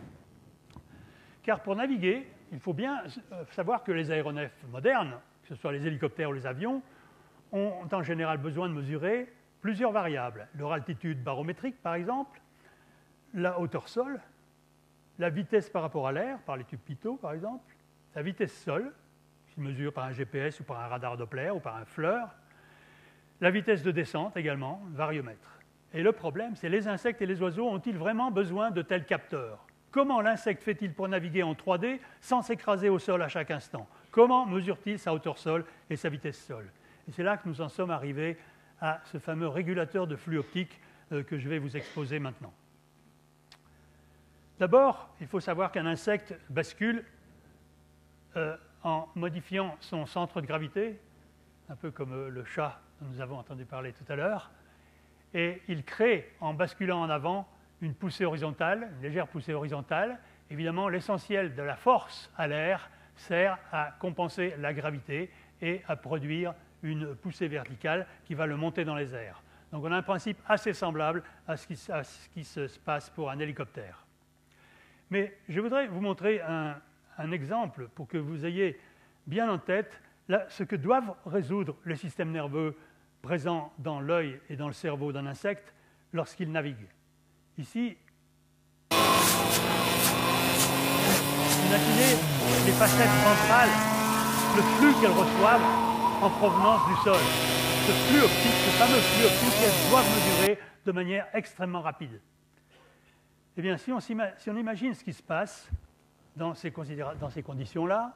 Car pour naviguer, il faut bien savoir que les aéronefs modernes, que ce soit les hélicoptères ou les avions, ont en général besoin de mesurer plusieurs variables. Leur altitude barométrique, par exemple, la hauteur sol, la vitesse par rapport à l'air, par les tubes pitot, par exemple, la vitesse sol, qui se mesure par un GPS ou par un radar Doppler ou par un FLIR, la vitesse de descente également, variomètre. Et le problème, c'est les insectes et les oiseaux ont-ils vraiment besoin de tels capteurs? Comment l'insecte fait-il pour naviguer en 3D sans s'écraser au sol à chaque instant? Comment mesure-t-il sa hauteur sol et sa vitesse sol? Et c'est là que nous en sommes arrivés à ce fameux régulateur de flux optique que je vais vous exposer maintenant. D'abord, il faut savoir qu'un insecte bascule en modifiant son centre de gravité, un peu comme le chat dont nous avons entendu parler tout à l'heure, et il crée, en basculant en avant, une poussée horizontale, une légère poussée horizontale. Évidemment, l'essentiel de la force à l'air sert à compenser la gravité et à produire une poussée verticale qui va le monter dans les airs. Donc on a un principe assez semblable à ce qui se passe pour un hélicoptère. Mais je voudrais vous montrer un exemple pour que vous ayez bien en tête ce que doivent résoudre les systèmes nerveux présents dans l'œil et dans le cerveau d'un insecte lorsqu'il navigue. Ici, imaginez les facettes ventrales, le flux qu'elles reçoivent en provenance du sol. Ce flux optique, ce fameux flux optique qu'elles doivent mesurer de manière extrêmement rapide. Eh bien, si on imagine ce qui se passe dans ces conditions-là,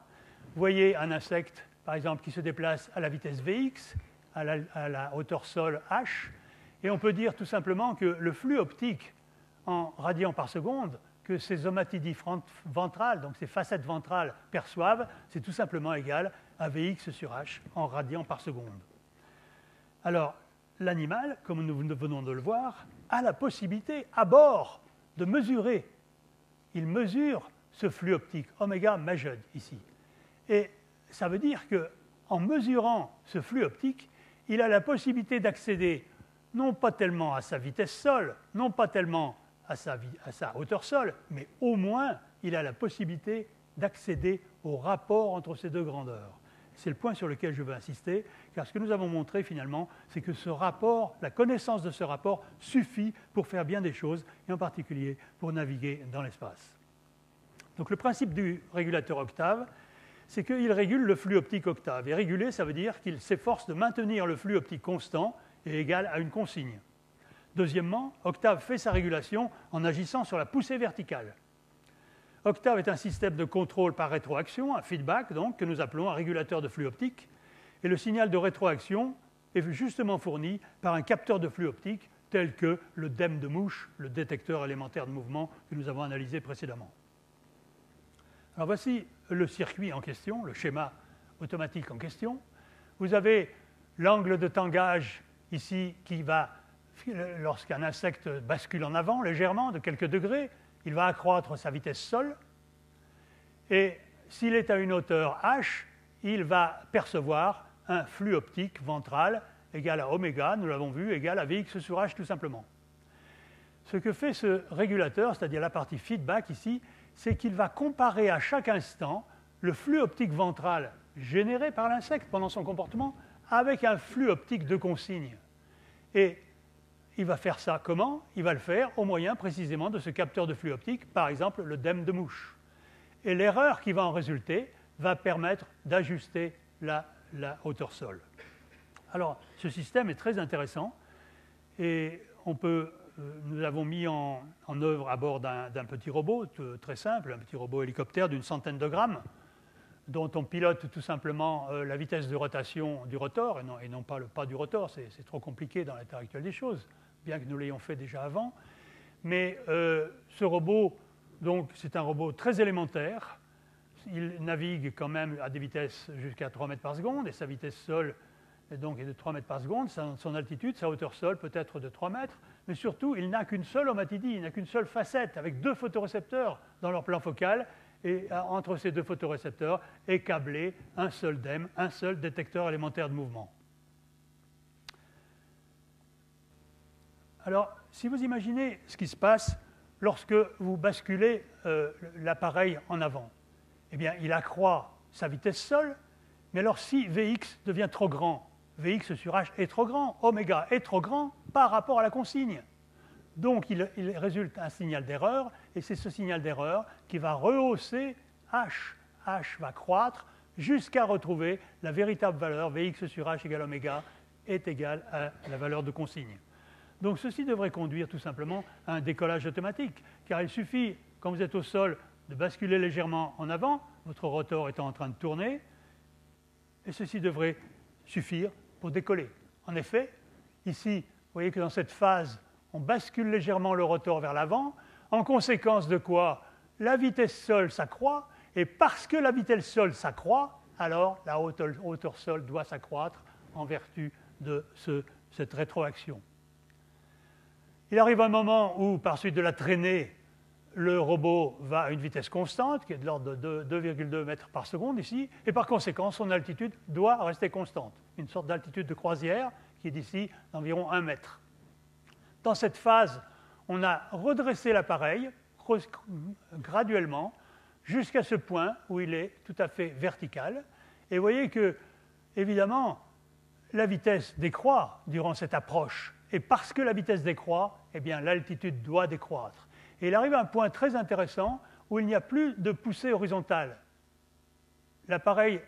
vous voyez un insecte, par exemple, qui se déplace à la vitesse Vx, à la hauteur sol h, et on peut dire tout simplement que le flux optique en radians par seconde que ces omatidis ventrales, donc ces facettes ventrales, perçoivent, c'est tout simplement égal à Vx sur h en radians par seconde. Alors, l'animal, comme nous venons de le voir, a la possibilité à bord de mesurer. Il mesure ce flux optique, oméga measured ici. Et ça veut dire qu'en mesurant ce flux optique, il a la possibilité d'accéder non pas tellement à sa vitesse sol, non pas tellement à sa hauteur sol, mais au moins il a la possibilité d'accéder au rapport entre ces deux grandeurs. C'est le point sur lequel je veux insister, car ce que nous avons montré finalement, c'est que ce rapport, la connaissance de ce rapport suffit pour faire bien des choses, et en particulier pour naviguer dans l'espace. Donc le principe du régulateur octave, c'est qu'il régule le flux optique octave. Et réguler, ça veut dire qu'il s'efforce de maintenir le flux optique constant et égal à une consigne. Deuxièmement, octave fait sa régulation en agissant sur la poussée verticale. Octave est un système de contrôle par rétroaction, un feedback donc, que nous appelons un régulateur de flux optique. Et le signal de rétroaction est justement fourni par un capteur de flux optique tel que le DEM de mouche, le détecteur élémentaire de mouvement que nous avons analysé précédemment. Alors voici le circuit en question, le schéma automatique en question. Vous avez l'angle de tangage ici qui va, lorsqu'un insecte bascule en avant légèrement de quelques degrés, il va accroître sa vitesse sol. Et s'il est à une hauteur h, il va percevoir un flux optique ventral égal à oméga, nous l'avons vu, égal à Vx sur h tout simplement. Ce que fait ce régulateur, c'est-à-dire la partie feedback ici, c'est qu'il va comparer à chaque instant le flux optique ventral généré par l'insecte pendant son comportement avec un flux optique de consigne. Et il va faire ça comment? Il va le faire au moyen précisément de ce capteur de flux optique, par exemple le DEM de mouche. Et l'erreur qui va en résulter va permettre d'ajuster la hauteur sol. Alors, ce système est très intéressant et nous l'avons mis en œuvre à bord d'un petit robot très simple, un petit robot hélicoptère d'une centaine de grammes, dont on pilote tout simplement la vitesse de rotation du rotor, et non pas le pas du rotor, c'est trop compliqué dans l'état actuel des choses, bien que nous l'ayons fait déjà avant. Mais ce robot, donc, c'est un robot très élémentaire. Il navigue quand même à des vitesses jusqu'à 3 mètres par seconde, et sa vitesse sol est de 3 mètres par seconde. Son altitude, sa hauteur sol peut être de 3 mètres, mais surtout, il n'a qu'une seule omatidie, il n'a qu'une seule facette, avec 2 photorécepteurs dans leur plan focal, et entre ces 2 photorécepteurs est câblé un seul DEM, un seul détecteur élémentaire de mouvement. Alors, si vous imaginez ce qui se passe lorsque vous basculez l'appareil en avant, eh bien, il accroît sa vitesse sol, mais alors si Vx devient trop grand, Vx sur h est trop grand, oméga est trop grand par rapport à la consigne. Donc, il résulte un signal d'erreur, et c'est ce signal d'erreur qui va rehausser h. h va croître jusqu'à retrouver la véritable valeur, Vx sur h égale oméga, est égale à la valeur de consigne. Donc, ceci devrait conduire tout simplement à un décollage automatique, car il suffit, quand vous êtes au sol, de basculer légèrement en avant, votre rotor étant en train de tourner, et ceci devrait suffire pour décoller. En effet, ici, vous voyez que dans cette phase, on bascule légèrement le rotor vers l'avant, en conséquence de quoi la vitesse sol s'accroît, et parce que la vitesse sol s'accroît, alors la hauteur sol doit s'accroître en vertu de cette rétroaction. Il arrive un moment où, par suite de la traînée, le robot va à une vitesse constante, qui est de l'ordre de 2,2 mètres par seconde ici, et par conséquent, son altitude doit rester constante. Une sorte d'altitude de croisière qui est d'ici d'environ 1 mètre. Dans cette phase, on a redressé l'appareil graduellement jusqu'à ce point où il est tout à fait vertical. Et vous voyez que, évidemment, la vitesse décroît durant cette approche. Et parce que la vitesse décroît, eh bien, l'altitude doit décroître. Et il arrive à un point très intéressant où il n'y a plus de poussée horizontale. L'appareil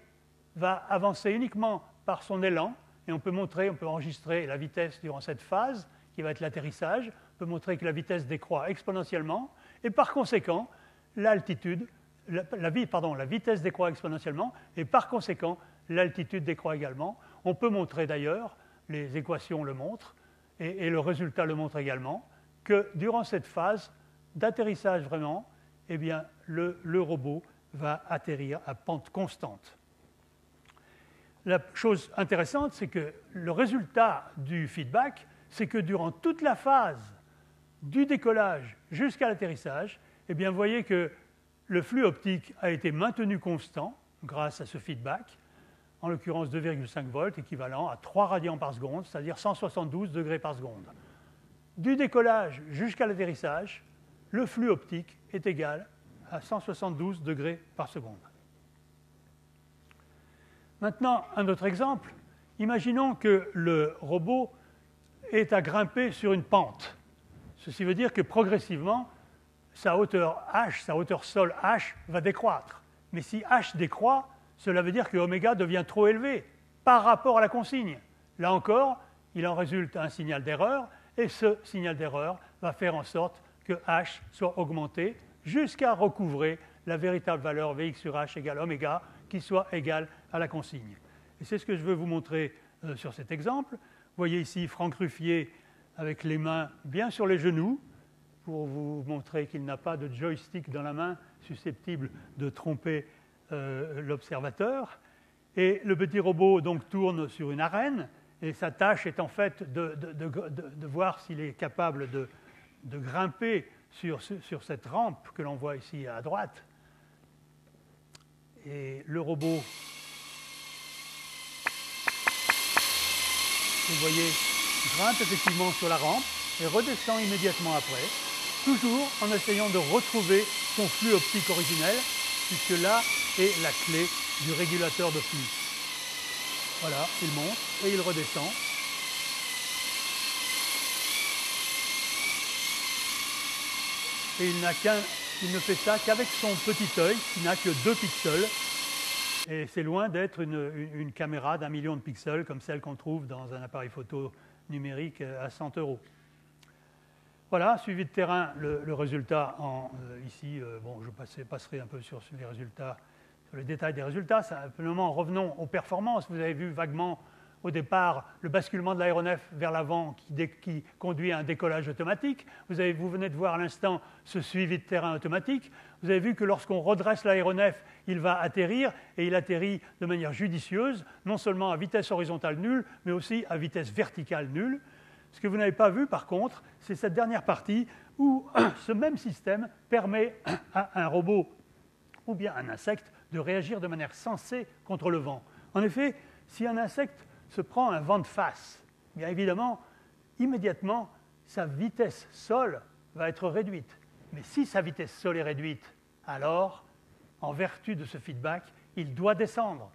va avancer uniquement par son élan, et on peut enregistrer la vitesse durant cette phase, qui va être l'atterrissage. On peut montrer que la vitesse décroît exponentiellement, et par conséquent, la vitesse décroît exponentiellement, et par conséquent, l'altitude décroît également. On peut montrer d'ailleurs, les équations le montrent, et le résultat le montre également, que durant cette phase d'atterrissage vraiment, eh bien, le robot va atterrir à pente constante. la chose intéressante, c'est que le résultat du feedback, c'est que durant toute la phase du décollage jusqu'à l'atterrissage, eh bien, vous voyez que le flux optique a été maintenu constant grâce à ce feedback, en l'occurrence 2,5 volts, équivalent à 3 radians par seconde, c'est-à-dire 172 degrés par seconde. Du décollage jusqu'à l'atterrissage, le flux optique est égal à 172 degrés par seconde. Maintenant, un autre exemple. Imaginons que le robot est à grimper sur une pente. Ceci veut dire que progressivement, sa hauteur h, sa hauteur sol h, va décroître. Mais si h décroît, cela veut dire que oméga devient trop élevé par rapport à la consigne. Là encore, il en résulte un signal d'erreur, et ce signal d'erreur va faire en sorte que h soit augmenté jusqu'à recouvrer la véritable valeur Vx sur h égale oméga, qui soit égale à la consigne. Et c'est ce que je veux vous montrer sur cet exemple. Vous voyez ici Franck Ruffier avec les mains bien sur les genoux, pour vous montrer qu'il n'a pas de joystick dans la main susceptible de tromper l'observateur. Et le petit robot donc tourne sur une arène, et sa tâche est en fait de voir s'il est capable de grimper sur cette rampe que l'on voit ici à droite. Et le robot, vous voyez, grimpe effectivement sur la rampe et redescend immédiatement après, toujours en essayant de retrouver son flux optique originel, puisque là est la clé du régulateur de flux. Voilà, il monte et il redescend. Et il ne fait ça qu'avec son petit œil, qui n'a que 2 pixels. Et c'est loin d'être une caméra d'1 million de pixels, comme celle qu'on trouve dans un appareil photo numérique à 100 €. Voilà, suivi de terrain, le résultat ici. Bon, je passerai un peu sur les résultats, sur les détails des résultats. Simplement, revenons aux performances. Vous avez vu vaguement au départ le basculement de l'aéronef vers l'avant qui conduit à un décollage automatique. Vous venez de voir à l'instant ce suivi de terrain automatique. Vous avez vu que lorsqu'on redresse l'aéronef, il va atterrir, et il atterrit de manière judicieuse, non seulement à vitesse horizontale nulle, mais aussi à vitesse verticale nulle. Ce que vous n'avez pas vu, par contre, c'est cette dernière partie où ce même système permet à un robot ou bien un insecte de réagir de manière sensée contre le vent. En effet, si un insecte se prend un vent de face, bien évidemment, immédiatement, sa vitesse sol va être réduite. Mais si sa vitesse sol est réduite, alors, en vertu de ce feedback, il doit descendre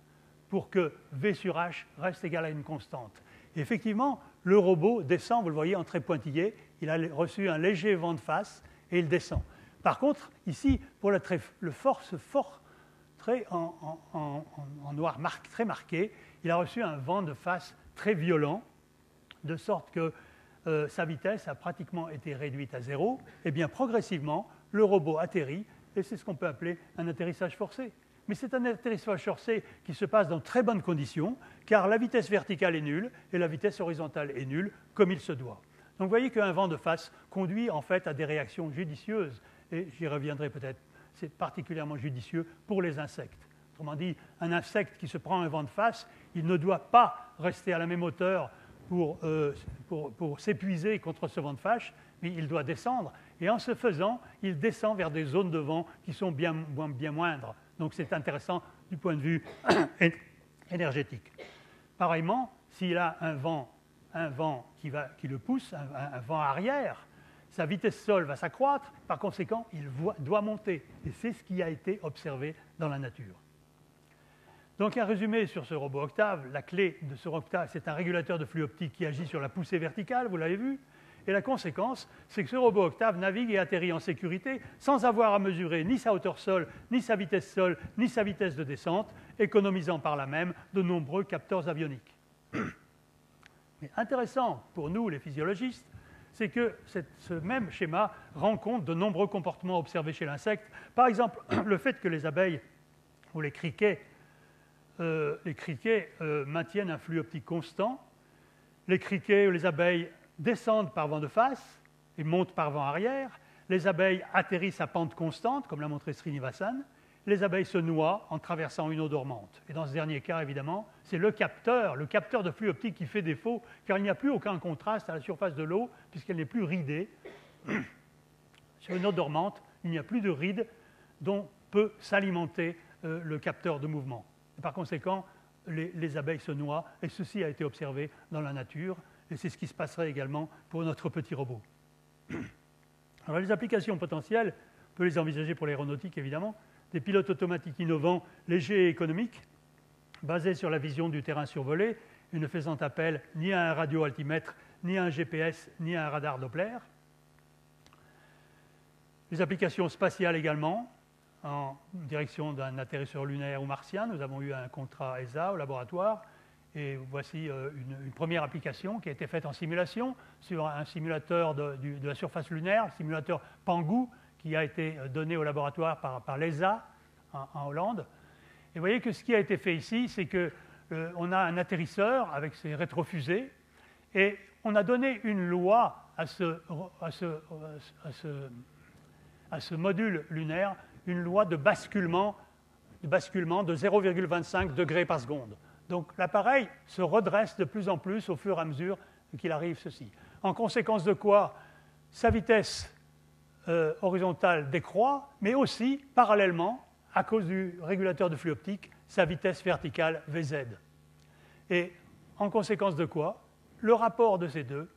pour que V sur H reste égal à une constante. Et effectivement, le robot descend, vous le voyez en trait pointillé, il a reçu un léger vent de face et il descend. Par contre, ici, pour ce fort trait en noir très marqué, il a reçu un vent de face très violent, de sorte que sa vitesse a pratiquement été réduite à 0. Et bien progressivement, le robot atterrit, et c'est ce qu'on peut appeler un atterrissage forcé. Mais c'est un atterrissage forcé qui se passe dans très bonnes conditions, car la vitesse verticale est nulle et la vitesse horizontale est nulle, comme il se doit. Donc vous voyez qu'un vent de face conduit en fait à des réactions judicieuses, et j'y reviendrai peut-être, c'est particulièrement judicieux pour les insectes. Autrement dit, un insecte qui se prend un vent de face, il ne doit pas rester à la même hauteur pour s'épuiser contre ce vent de face, mais il doit descendre. Et en ce faisant, il descend vers des zones de vent qui sont bien moindres. Donc c'est intéressant du point de vue énergétique. Pareillement, s'il a un vent qui le pousse, un vent arrière, sa vitesse sol va s'accroître, par conséquent, il doit monter. Et c'est ce qui a été observé dans la nature. Donc un résumé sur ce robot Octave. La clé de ce robot Octave, c'est un régulateur de flux optique qui agit sur la poussée verticale, vous l'avez vu. Et la conséquence, c'est que ce robot Octave navigue et atterrit en sécurité sans avoir à mesurer ni sa hauteur sol, ni sa vitesse sol, ni sa vitesse de descente, économisant par là même de nombreux capteurs avioniques. Mais intéressant pour nous, les physiologistes, c'est que ce même schéma rend compte de nombreux comportements observés chez l'insecte. Par exemple, le fait que les abeilles ou les criquets maintiennent un flux optique constant. Les criquets ou les abeilles descendent par vent de face et montent par vent arrière. Les abeilles atterrissent à pente constante, comme l'a montré Srinivasan. Les abeilles se noient en traversant une eau dormante. Et dans ce dernier cas, évidemment, c'est le capteur de flux optique qui fait défaut, car il n'y a plus aucun contraste à la surface de l'eau, puisqu'elle n'est plus ridée. Sur une eau dormante, il n'y a plus de rides dont peut s'alimenter le capteur de mouvement. Et par conséquent, les abeilles se noient, et ceci a été observé dans la nature, et c'est ce qui se passerait également pour notre petit robot. Alors les applications potentielles, on peut les envisager pour l'aéronautique évidemment, des pilotes automatiques innovants, légers et économiques, basés sur la vision du terrain survolé, et ne faisant appel ni à un radioaltimètre, ni à un GPS, ni à un radar Doppler. Les applications spatiales également, en direction d'un atterrisseur lunaire ou martien. Nous avons eu un contrat ESA au laboratoire, et voici une première application qui a été faite en simulation sur un simulateur de la surface lunaire, un simulateur Pangu, qui a été donné au laboratoire par l'ESA en Hollande. Et vous voyez que ce qui a été fait ici, c'est qu'on a un atterrisseur avec ses rétrofusées, et on a donné une loi à ce module lunaire, une loi de basculement de 0,25 degrés par seconde. Donc l'appareil se redresse de plus en plus au fur et à mesure qu'il arrive ceci. En conséquence de quoi, sa vitesse horizontale décroît, mais aussi, parallèlement, à cause du régulateur de flux optique, sa vitesse verticale Vz. Et en conséquence de quoi, le rapport de ces deux,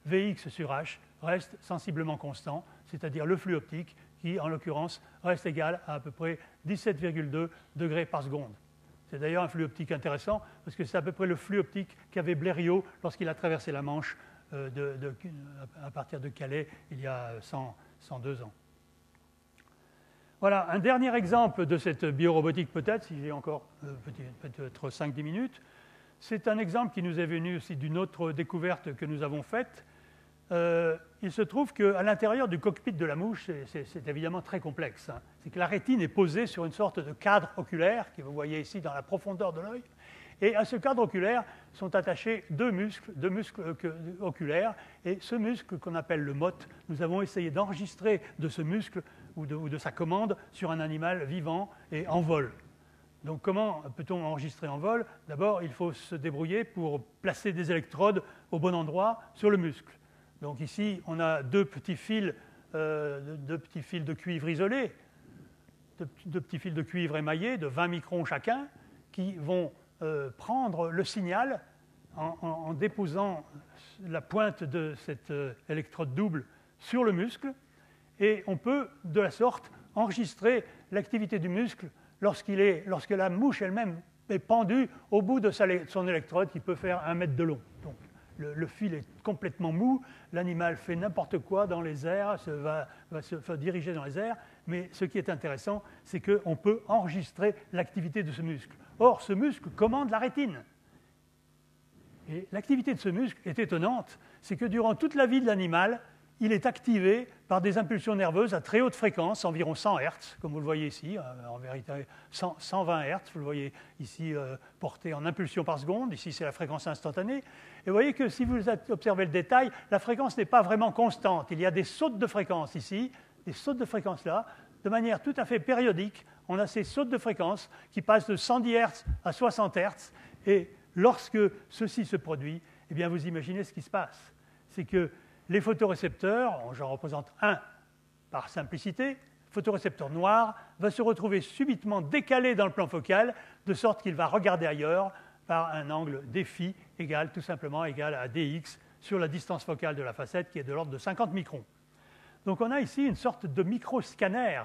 Vx sur h, reste sensiblement constant, c'est-à-dire le flux optique, qui, en l'occurrence, reste égal à peu près 17,2 degrés par seconde. C'est d'ailleurs un flux optique intéressant, parce que c'est à peu près le flux optique qu'avait Blériot lorsqu'il a traversé la Manche à partir de Calais il y a 102 ans. Voilà, un dernier exemple de cette biorobotique peut-être, si j'ai encore peut-être 5-10 minutes. C'est un exemple qui nous est venu aussi d'une autre découverte que nous avons faite. Il se trouve qu'à l'intérieur du cockpit de la mouche, c'est évidemment très complexe. Hein. C'est que la rétine est posée sur une sorte de cadre oculaire, que vous voyez ici dans la profondeur de l'œil. Et à ce cadre oculaire sont attachés deux muscles oculaires. Et ce muscle qu'on appelle le mote, nous avons essayé d'enregistrer de ce muscle ou de sa commande sur un animal vivant et en vol. Donc comment peut-on enregistrer en vol? D'abord, il faut se débrouiller pour placer des électrodes au bon endroit sur le muscle. Donc ici, on a deux petits fils de cuivre isolés, deux petits fils de cuivre émaillés de 20 microns chacun, qui vont prendre le signal en déposant la pointe de cette électrode double sur le muscle, et on peut, de la sorte, enregistrer l'activité du muscle lorsque la mouche elle-même est pendue au bout de son électrode, qui peut faire 1 mètre de long. Donc, le fil est complètement mou, l'animal fait n'importe quoi dans les airs, va se diriger dans les airs, mais ce qui est intéressant, c'est qu'on peut enregistrer l'activité de ce muscle. Or, ce muscle commande la rétine. Et l'activité de ce muscle est étonnante, c'est que durant toute la vie de l'animal, il est activé par des impulsions nerveuses à très haute fréquence, environ 100 Hz, comme vous le voyez ici, en vérité 120 Hz, vous le voyez ici porté en impulsions par seconde, ici c'est la fréquence instantanée. Et vous voyez que si vous observez le détail, la fréquence n'est pas vraiment constante, il y a des sautes de fréquence ici, des sautes de fréquence là, de manière tout à fait périodique, on a ces sautes de fréquence qui passent de 110 Hz à 60 Hz, et lorsque ceci se produit, eh bien vous imaginez ce qui se passe, c'est que les photorécepteurs, j'en représente un par simplicité, photorécepteur noir, va se retrouver subitement décalé dans le plan focal, de sorte qu'il va regarder ailleurs par un angle déφi tout simplement égal à dx sur la distance focale de la facette, qui est de l'ordre de 50 microns. Donc on a ici une sorte de microscanner,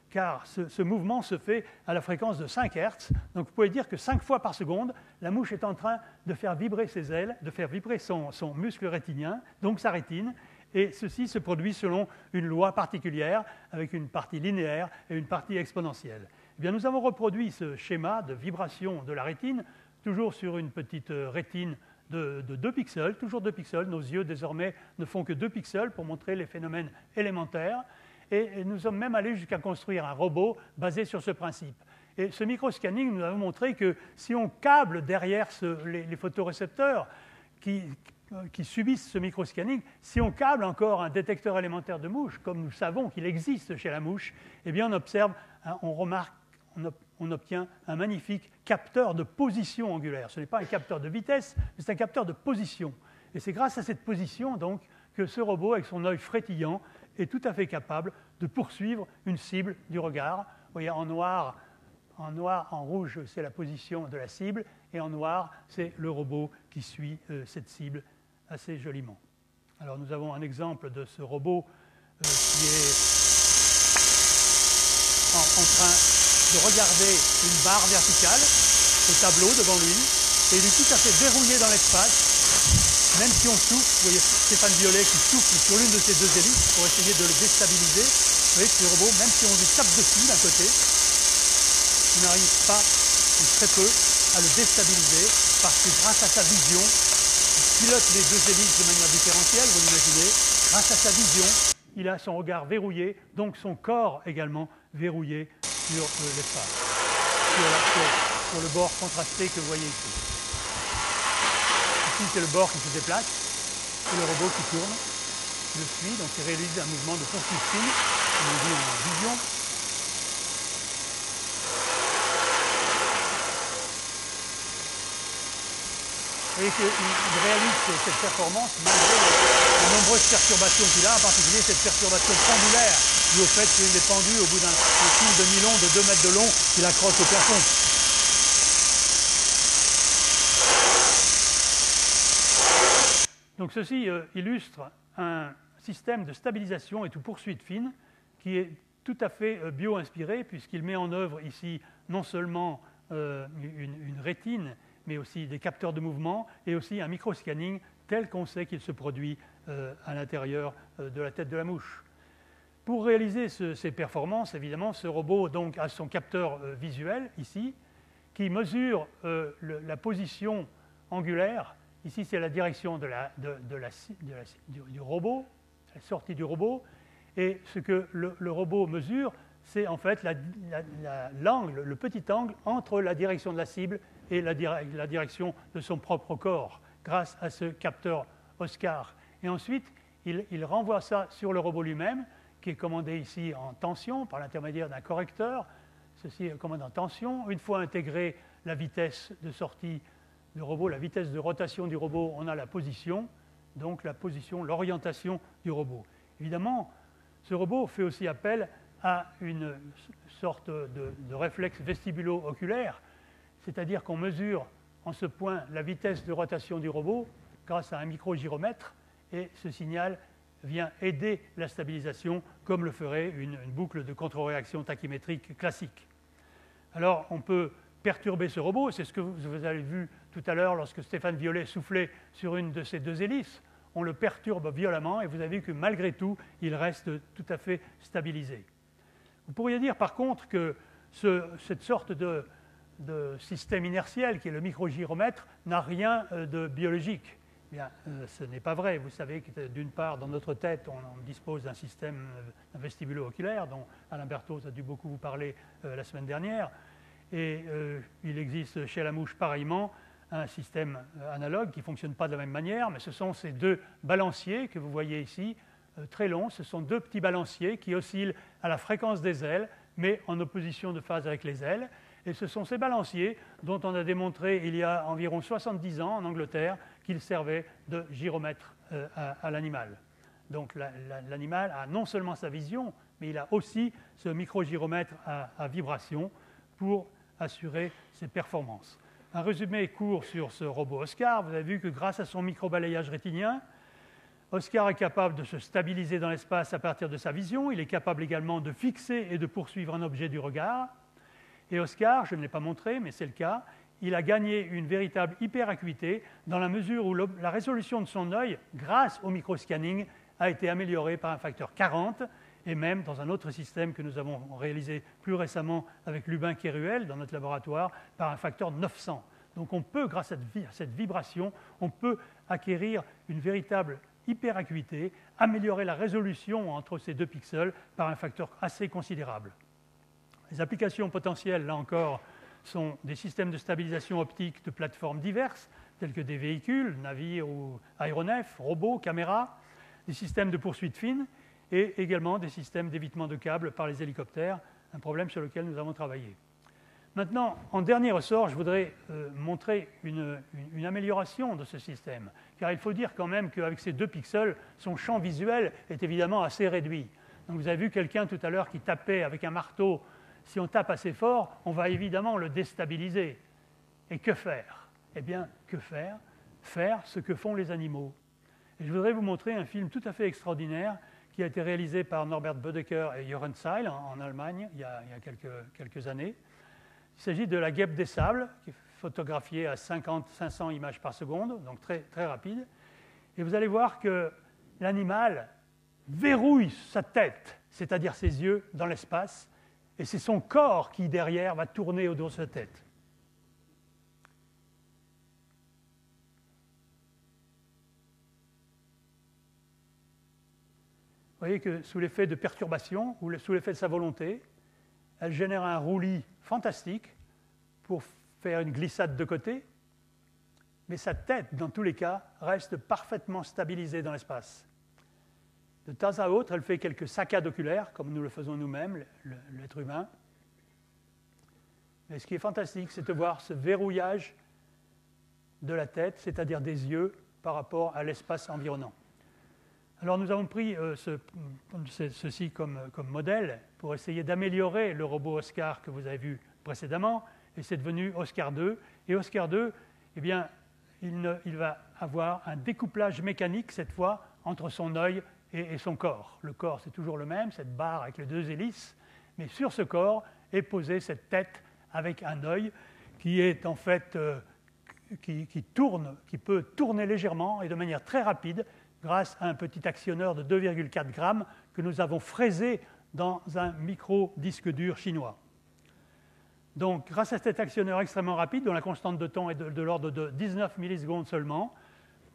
car ce mouvement se fait à la fréquence de 5 Hz. Donc vous pouvez dire que 5 fois par seconde, la mouche est en train de faire vibrer ses ailes, de faire vibrer son muscle rétinien, donc sa rétine, et ceci se produit selon une loi particulière, avec une partie linéaire et une partie exponentielle. Eh bien, nous avons reproduit ce schéma de vibration de la rétine, toujours sur une petite rétine de 2 pixels, toujours 2 pixels. Nos yeux, désormais, ne font que 2 pixels pour montrer les phénomènes élémentaires. Et nous sommes même allés jusqu'à construire un robot basé sur ce principe. Et ce microscanning nous a montré que si on câble derrière les photorécepteurs qui subissent ce microscanning, si on câble encore un détecteur élémentaire de mouche, comme nous savons qu'il existe chez la mouche, eh bien on on obtient un magnifique capteur de position angulaire. Ce n'est pas un capteur de vitesse, mais c'est un capteur de position. Et c'est grâce à cette position, donc, que ce robot, avec son œil frétillant, est tout à fait capable de poursuivre une cible du regard. Vous voyez, en noir, en rouge, c'est la position de la cible, et en noir, c'est le robot qui suit cette cible assez joliment. Alors, nous avons un exemple de ce robot qui est en train de regarder une barre verticale au tableau devant lui, et il est tout à fait verrouillé dans l'espace, même si on souffle. Vous voyez Stéphane Violet qui souffle sur l'une de ces deux hélices pour essayer de le déstabiliser. Vous voyez que ce robot, même si on lui tape dessus d'un côté, il n'arrive pas, ou très peu, à le déstabiliser, parce que grâce à sa vision, il pilote les deux hélices de manière différentielle, vous l'imaginez, grâce à sa vision, il a son regard verrouillé, donc son corps également verrouillé sur l'espace, sur le bord contrasté que vous voyez ici. Ici, c'est le bord qui se déplace, et le robot qui tourne, le suit, donc il réalise un mouvement de poursuite fine, comme on dit en vision. Vous voyez qu'il réalise cette performance malgré les nombreuses perturbations qu'il a, en particulier cette perturbation pendulaire due au fait qu'il est pendu au bout d'un fil de nylon de 2 mètres de long qu'il accroche au plafond. Donc ceci illustre un système de stabilisation et de poursuite fine qui est tout à fait bio-inspiré, puisqu'il met en œuvre ici non seulement une rétine, mais aussi des capteurs de mouvement et aussi un microscanning tel qu'on sait qu'il se produit à l'intérieur de la tête de la mouche. Pour réaliser ces performances, évidemment, ce robot donc, a son capteur visuel ici, qui mesure la position angulaire. Ici, c'est la direction du robot, la sortie du robot. Et ce que le robot mesure, c'est en fait l'angle, le petit angle entre la direction de la cible et la direction de son propre corps, grâce à ce capteur Oscar. Et ensuite, il renvoie ça sur le robot lui-même, qui est commandé ici en tension, par l'intermédiaire d'un correcteur. Ceci est commandé en tension. Une fois intégré la vitesse de sortie du robot, la vitesse de rotation du robot, on a la position, donc la position, l'orientation du robot. Évidemment, ce robot fait aussi appel à une sorte de réflexe vestibulo-oculaire, c'est-à-dire qu'on mesure en ce point la vitesse de rotation du robot grâce à un microgyromètre, et ce signal vient aider la stabilisation comme le ferait une boucle de contre-réaction tachymétrique classique. Alors, on peut perturber ce robot, c'est ce que vous avez vu tout à l'heure lorsque Stéphane Violet soufflait sur une de ces deux hélices. On le perturbe violemment et vous avez vu que malgré tout, il reste tout à fait stabilisé. Vous pourriez dire par contre que cette sorte de système inertiel qui est le microgyromètre n'a rien de biologique. Bien, ce n'est pas vrai. Vous savez que d'une part, dans notre tête, on dispose d'un système vestibulo-oculaire dont Alain Berthoz a dû beaucoup vous parler la semaine dernière. Et il existe chez la mouche pareillement un système analogue qui ne fonctionne pas de la même manière, mais ce sont ces deux balanciers que vous voyez ici, très longs. Ce sont deux petits balanciers qui oscillent à la fréquence des ailes, mais en opposition de phase avec les ailes. Et ce sont ces balanciers dont on a démontré il y a environ 70 ans en Angleterre qu'ils servaient de gyromètre à l'animal. Donc l'animal a non seulement sa vision, mais il a aussi ce microgyromètre à vibration pour assurer ses performances. Un résumé court sur ce robot Oscar. Vous avez vu que grâce à son microbalayage rétinien, Oscar est capable de se stabiliser dans l'espace à partir de sa vision. Il est capable également de fixer et de poursuivre un objet du regard. Et Oscar, je ne l'ai pas montré, mais c'est le cas, il a gagné une véritable hyperacuité dans la mesure où la résolution de son œil, grâce au microscanning, a été améliorée par un facteur 40, et même dans un autre système que nous avons réalisé plus récemment avec Lubin Kéruel dans notre laboratoire, par un facteur 900. Donc on peut, grâce à cette vibration, on peut acquérir une véritable hyperacuité, améliorer la résolution entre ces deux pixels par un facteur assez considérable. Les applications potentielles, là encore, sont des systèmes de stabilisation optique de plateformes diverses, tels que des véhicules, navires ou aéronefs, robots, caméras, des systèmes de poursuite fine et également des systèmes d'évitement de câbles par les hélicoptères, un problème sur lequel nous avons travaillé. Maintenant, en dernier ressort, je voudrais montrer une amélioration de ce système, car il faut dire quand même qu'avec ces 2 pixels, son champ visuel est évidemment assez réduit. Donc vous avez vu quelqu'un tout à l'heure qui tapait avec un marteau. Si on tape assez fort, on va évidemment le déstabiliser. Et que faire? Eh bien, que faire? Faire ce que font les animaux. Et je voudrais vous montrer un film tout à fait extraordinaire qui a été réalisé par Norbert Bödecker et Jochen Zeil en Allemagne il y a quelques années. Il s'agit de la guêpe des sables, qui est photographiée à 50-500 images par seconde, donc très, très rapide. Et vous allez voir que l'animal verrouille sa tête, c'est-à-dire ses yeux, dans l'espace, et c'est son corps qui, derrière, va tourner autour de sa tête. Vous voyez que sous l'effet de perturbation, ou sous l'effet de sa volonté, elle génère un roulis fantastique pour faire une glissade de côté, mais sa tête, dans tous les cas, reste parfaitement stabilisée dans l'espace. De temps à autre, elle fait quelques saccades oculaires, comme nous le faisons nous-mêmes, l'être humain. Mais ce qui est fantastique, c'est de voir ce verrouillage de la tête, c'est-à-dire des yeux, par rapport à l'espace environnant. Alors nous avons pris ceci comme modèle pour essayer d'améliorer le robot Oscar que vous avez vu précédemment, et c'est devenu Oscar 2. Et Oscar 2, eh bien, il va avoir un découplage mécanique, cette fois, entre son œil et son corps. Le corps, c'est toujours le même, cette barre avec les 2 hélices, mais sur ce corps est posée cette tête avec un œil qui est en fait qui tourne, qui peut tourner légèrement et de manière très rapide, grâce à un petit actionneur de 2,4 grammes que nous avons fraisé dans un micro-disque dur chinois. Donc, grâce à cet actionneur extrêmement rapide, dont la constante de temps est de l'ordre de 19 millisecondes seulement,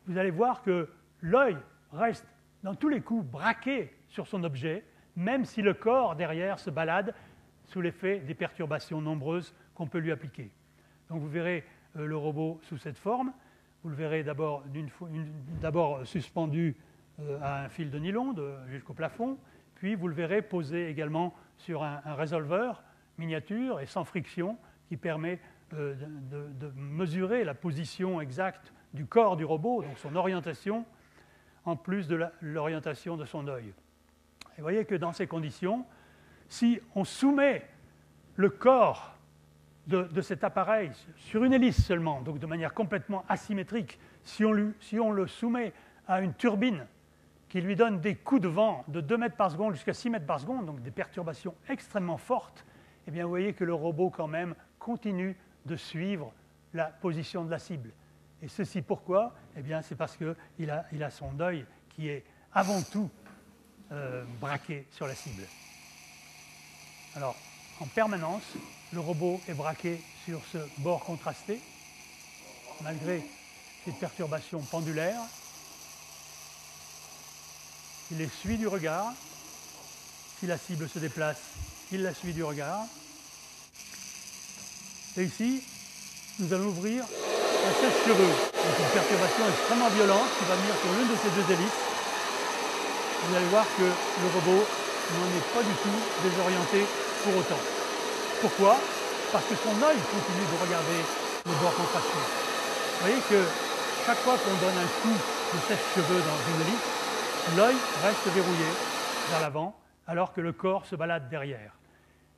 vous allez voir que l'œil reste, dans tous les coups, braqué sur son objet, même si le corps, derrière, se balade sous l'effet des perturbations nombreuses qu'on peut lui appliquer. Donc, vous verrez le robot sous cette forme. Vous le verrez d'abord suspendu à un fil de nylon jusqu'au plafond, puis vous le verrez posé également sur un résolveur miniature et sans friction qui permet de mesurer la position exacte du corps du robot, donc son orientation, en plus de l'orientation de son œil. Et vous voyez que dans ces conditions, si on soumet le corps de cet appareil sur une hélice seulement, donc de manière complètement asymétrique, si on le soumet à une turbine qui lui donne des coups de vent de 2 mètres par seconde jusqu'à 6 mètres par seconde, donc des perturbations extrêmement fortes, eh bien vous voyez que le robot quand même continue de suivre la position de la cible. Et ceci pourquoi? Eh bien c'est parce qu'il a son œil qui est avant tout braqué sur la cible. Alors, en permanence, le robot est braqué sur ce bord contrasté, malgré ces perturbations pendulaires. Il les suit du regard. Si la cible se déplace, il la suit du regard. Et ici, nous allons ouvrir un sèche-cheveux. Donc une perturbation extrêmement violente qui va venir sur l'une de ces 2 hélices. Vous allez voir que le robot n'en est pas du tout désorienté pour autant. Pourquoi? Parce que son œil continue de regarder le bord contrasté. Vous voyez que chaque fois qu'on donne un coup de sèche-cheveux dans une hélice, l'œil reste verrouillé vers l'avant, alors que le corps se balade derrière.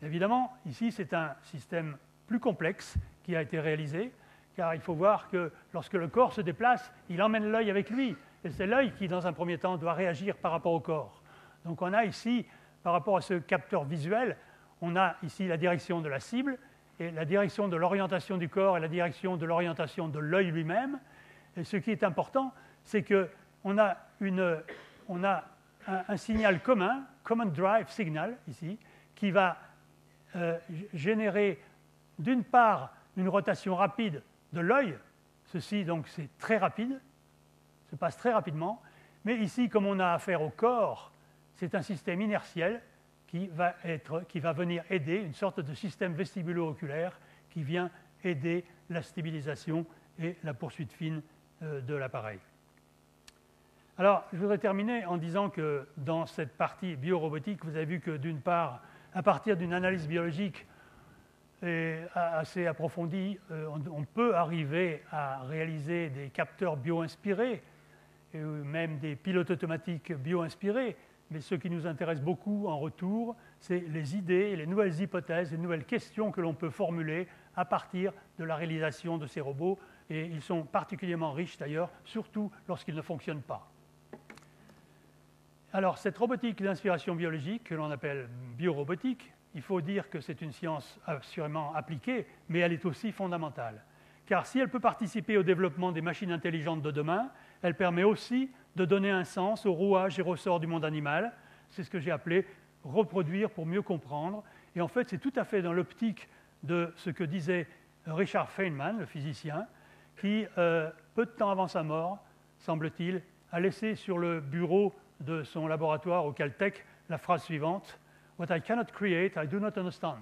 Évidemment, ici, c'est un système plus complexe qui a été réalisé, car il faut voir que lorsque le corps se déplace, il emmène l'œil avec lui, et c'est l'œil qui, dans un premier temps, doit réagir par rapport au corps. Donc on a ici, par rapport à ce capteur visuel, on a ici la direction de la cible, et la direction de l'orientation du corps et la direction de l'orientation de l'œil lui-même. Et ce qui est important, c'est qu'on a un signal commun, Common Drive Signal, ici, qui va générer d'une part une rotation rapide de l'œil. Ceci, donc, c'est très rapide, se passe très rapidement. Mais ici, comme on a affaire au corps, c'est un système inertiel qui va venir aider, une sorte de système vestibulo-oculaire qui vient aider la stabilisation et la poursuite fine de l'appareil. Alors, je voudrais terminer en disant que dans cette partie biorobotique, vous avez vu que d'une part, à partir d'une analyse biologique, assez approfondie, on peut arriver à réaliser des capteurs bio-inspirés, et même des pilotes automatiques bio-inspirés. Mais ce qui nous intéresse beaucoup en retour, c'est les idées, les nouvelles hypothèses, les nouvelles questions que l'on peut formuler à partir de la réalisation de ces robots. Et ils sont particulièrement riches d'ailleurs, surtout lorsqu'ils ne fonctionnent pas. Alors, cette robotique d'inspiration biologique, que l'on appelle biorobotique, il faut dire que c'est une science assurément appliquée, mais elle est aussi fondamentale. Car si elle peut participer au développement des machines intelligentes de demain, elle permet aussi de donner un sens aux rouages et ressorts du monde animal. C'est ce que j'ai appelé reproduire pour mieux comprendre. Et en fait, c'est tout à fait dans l'optique de ce que disait Richard Feynman, le physicien, qui, peu de temps avant sa mort, semble-t-il, a laissé sur le bureau de son laboratoire au Caltech la phrase suivante: « What I cannot create, I do not understand ».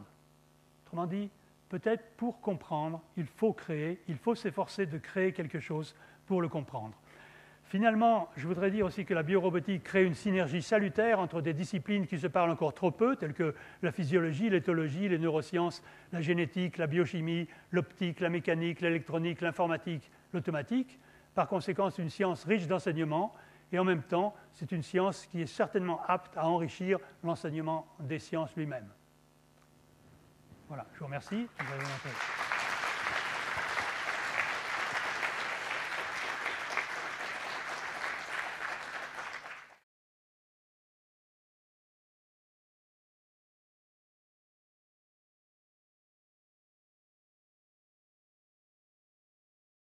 Autrement dit, peut-être pour comprendre, il faut créer, il faut s'efforcer de créer quelque chose pour le comprendre. Finalement, je voudrais dire aussi que la biorobotique crée une synergie salutaire entre des disciplines qui se parlent encore trop peu, telles que la physiologie, l'éthologie, les neurosciences, la génétique, la biochimie, l'optique, la mécanique, l'électronique, l'informatique, l'automatique. Par conséquent, c'est une science riche d'enseignements et en même temps, c'est une science qui est certainement apte à enrichir l'enseignement des sciences lui-même. Voilà, je vous remercie.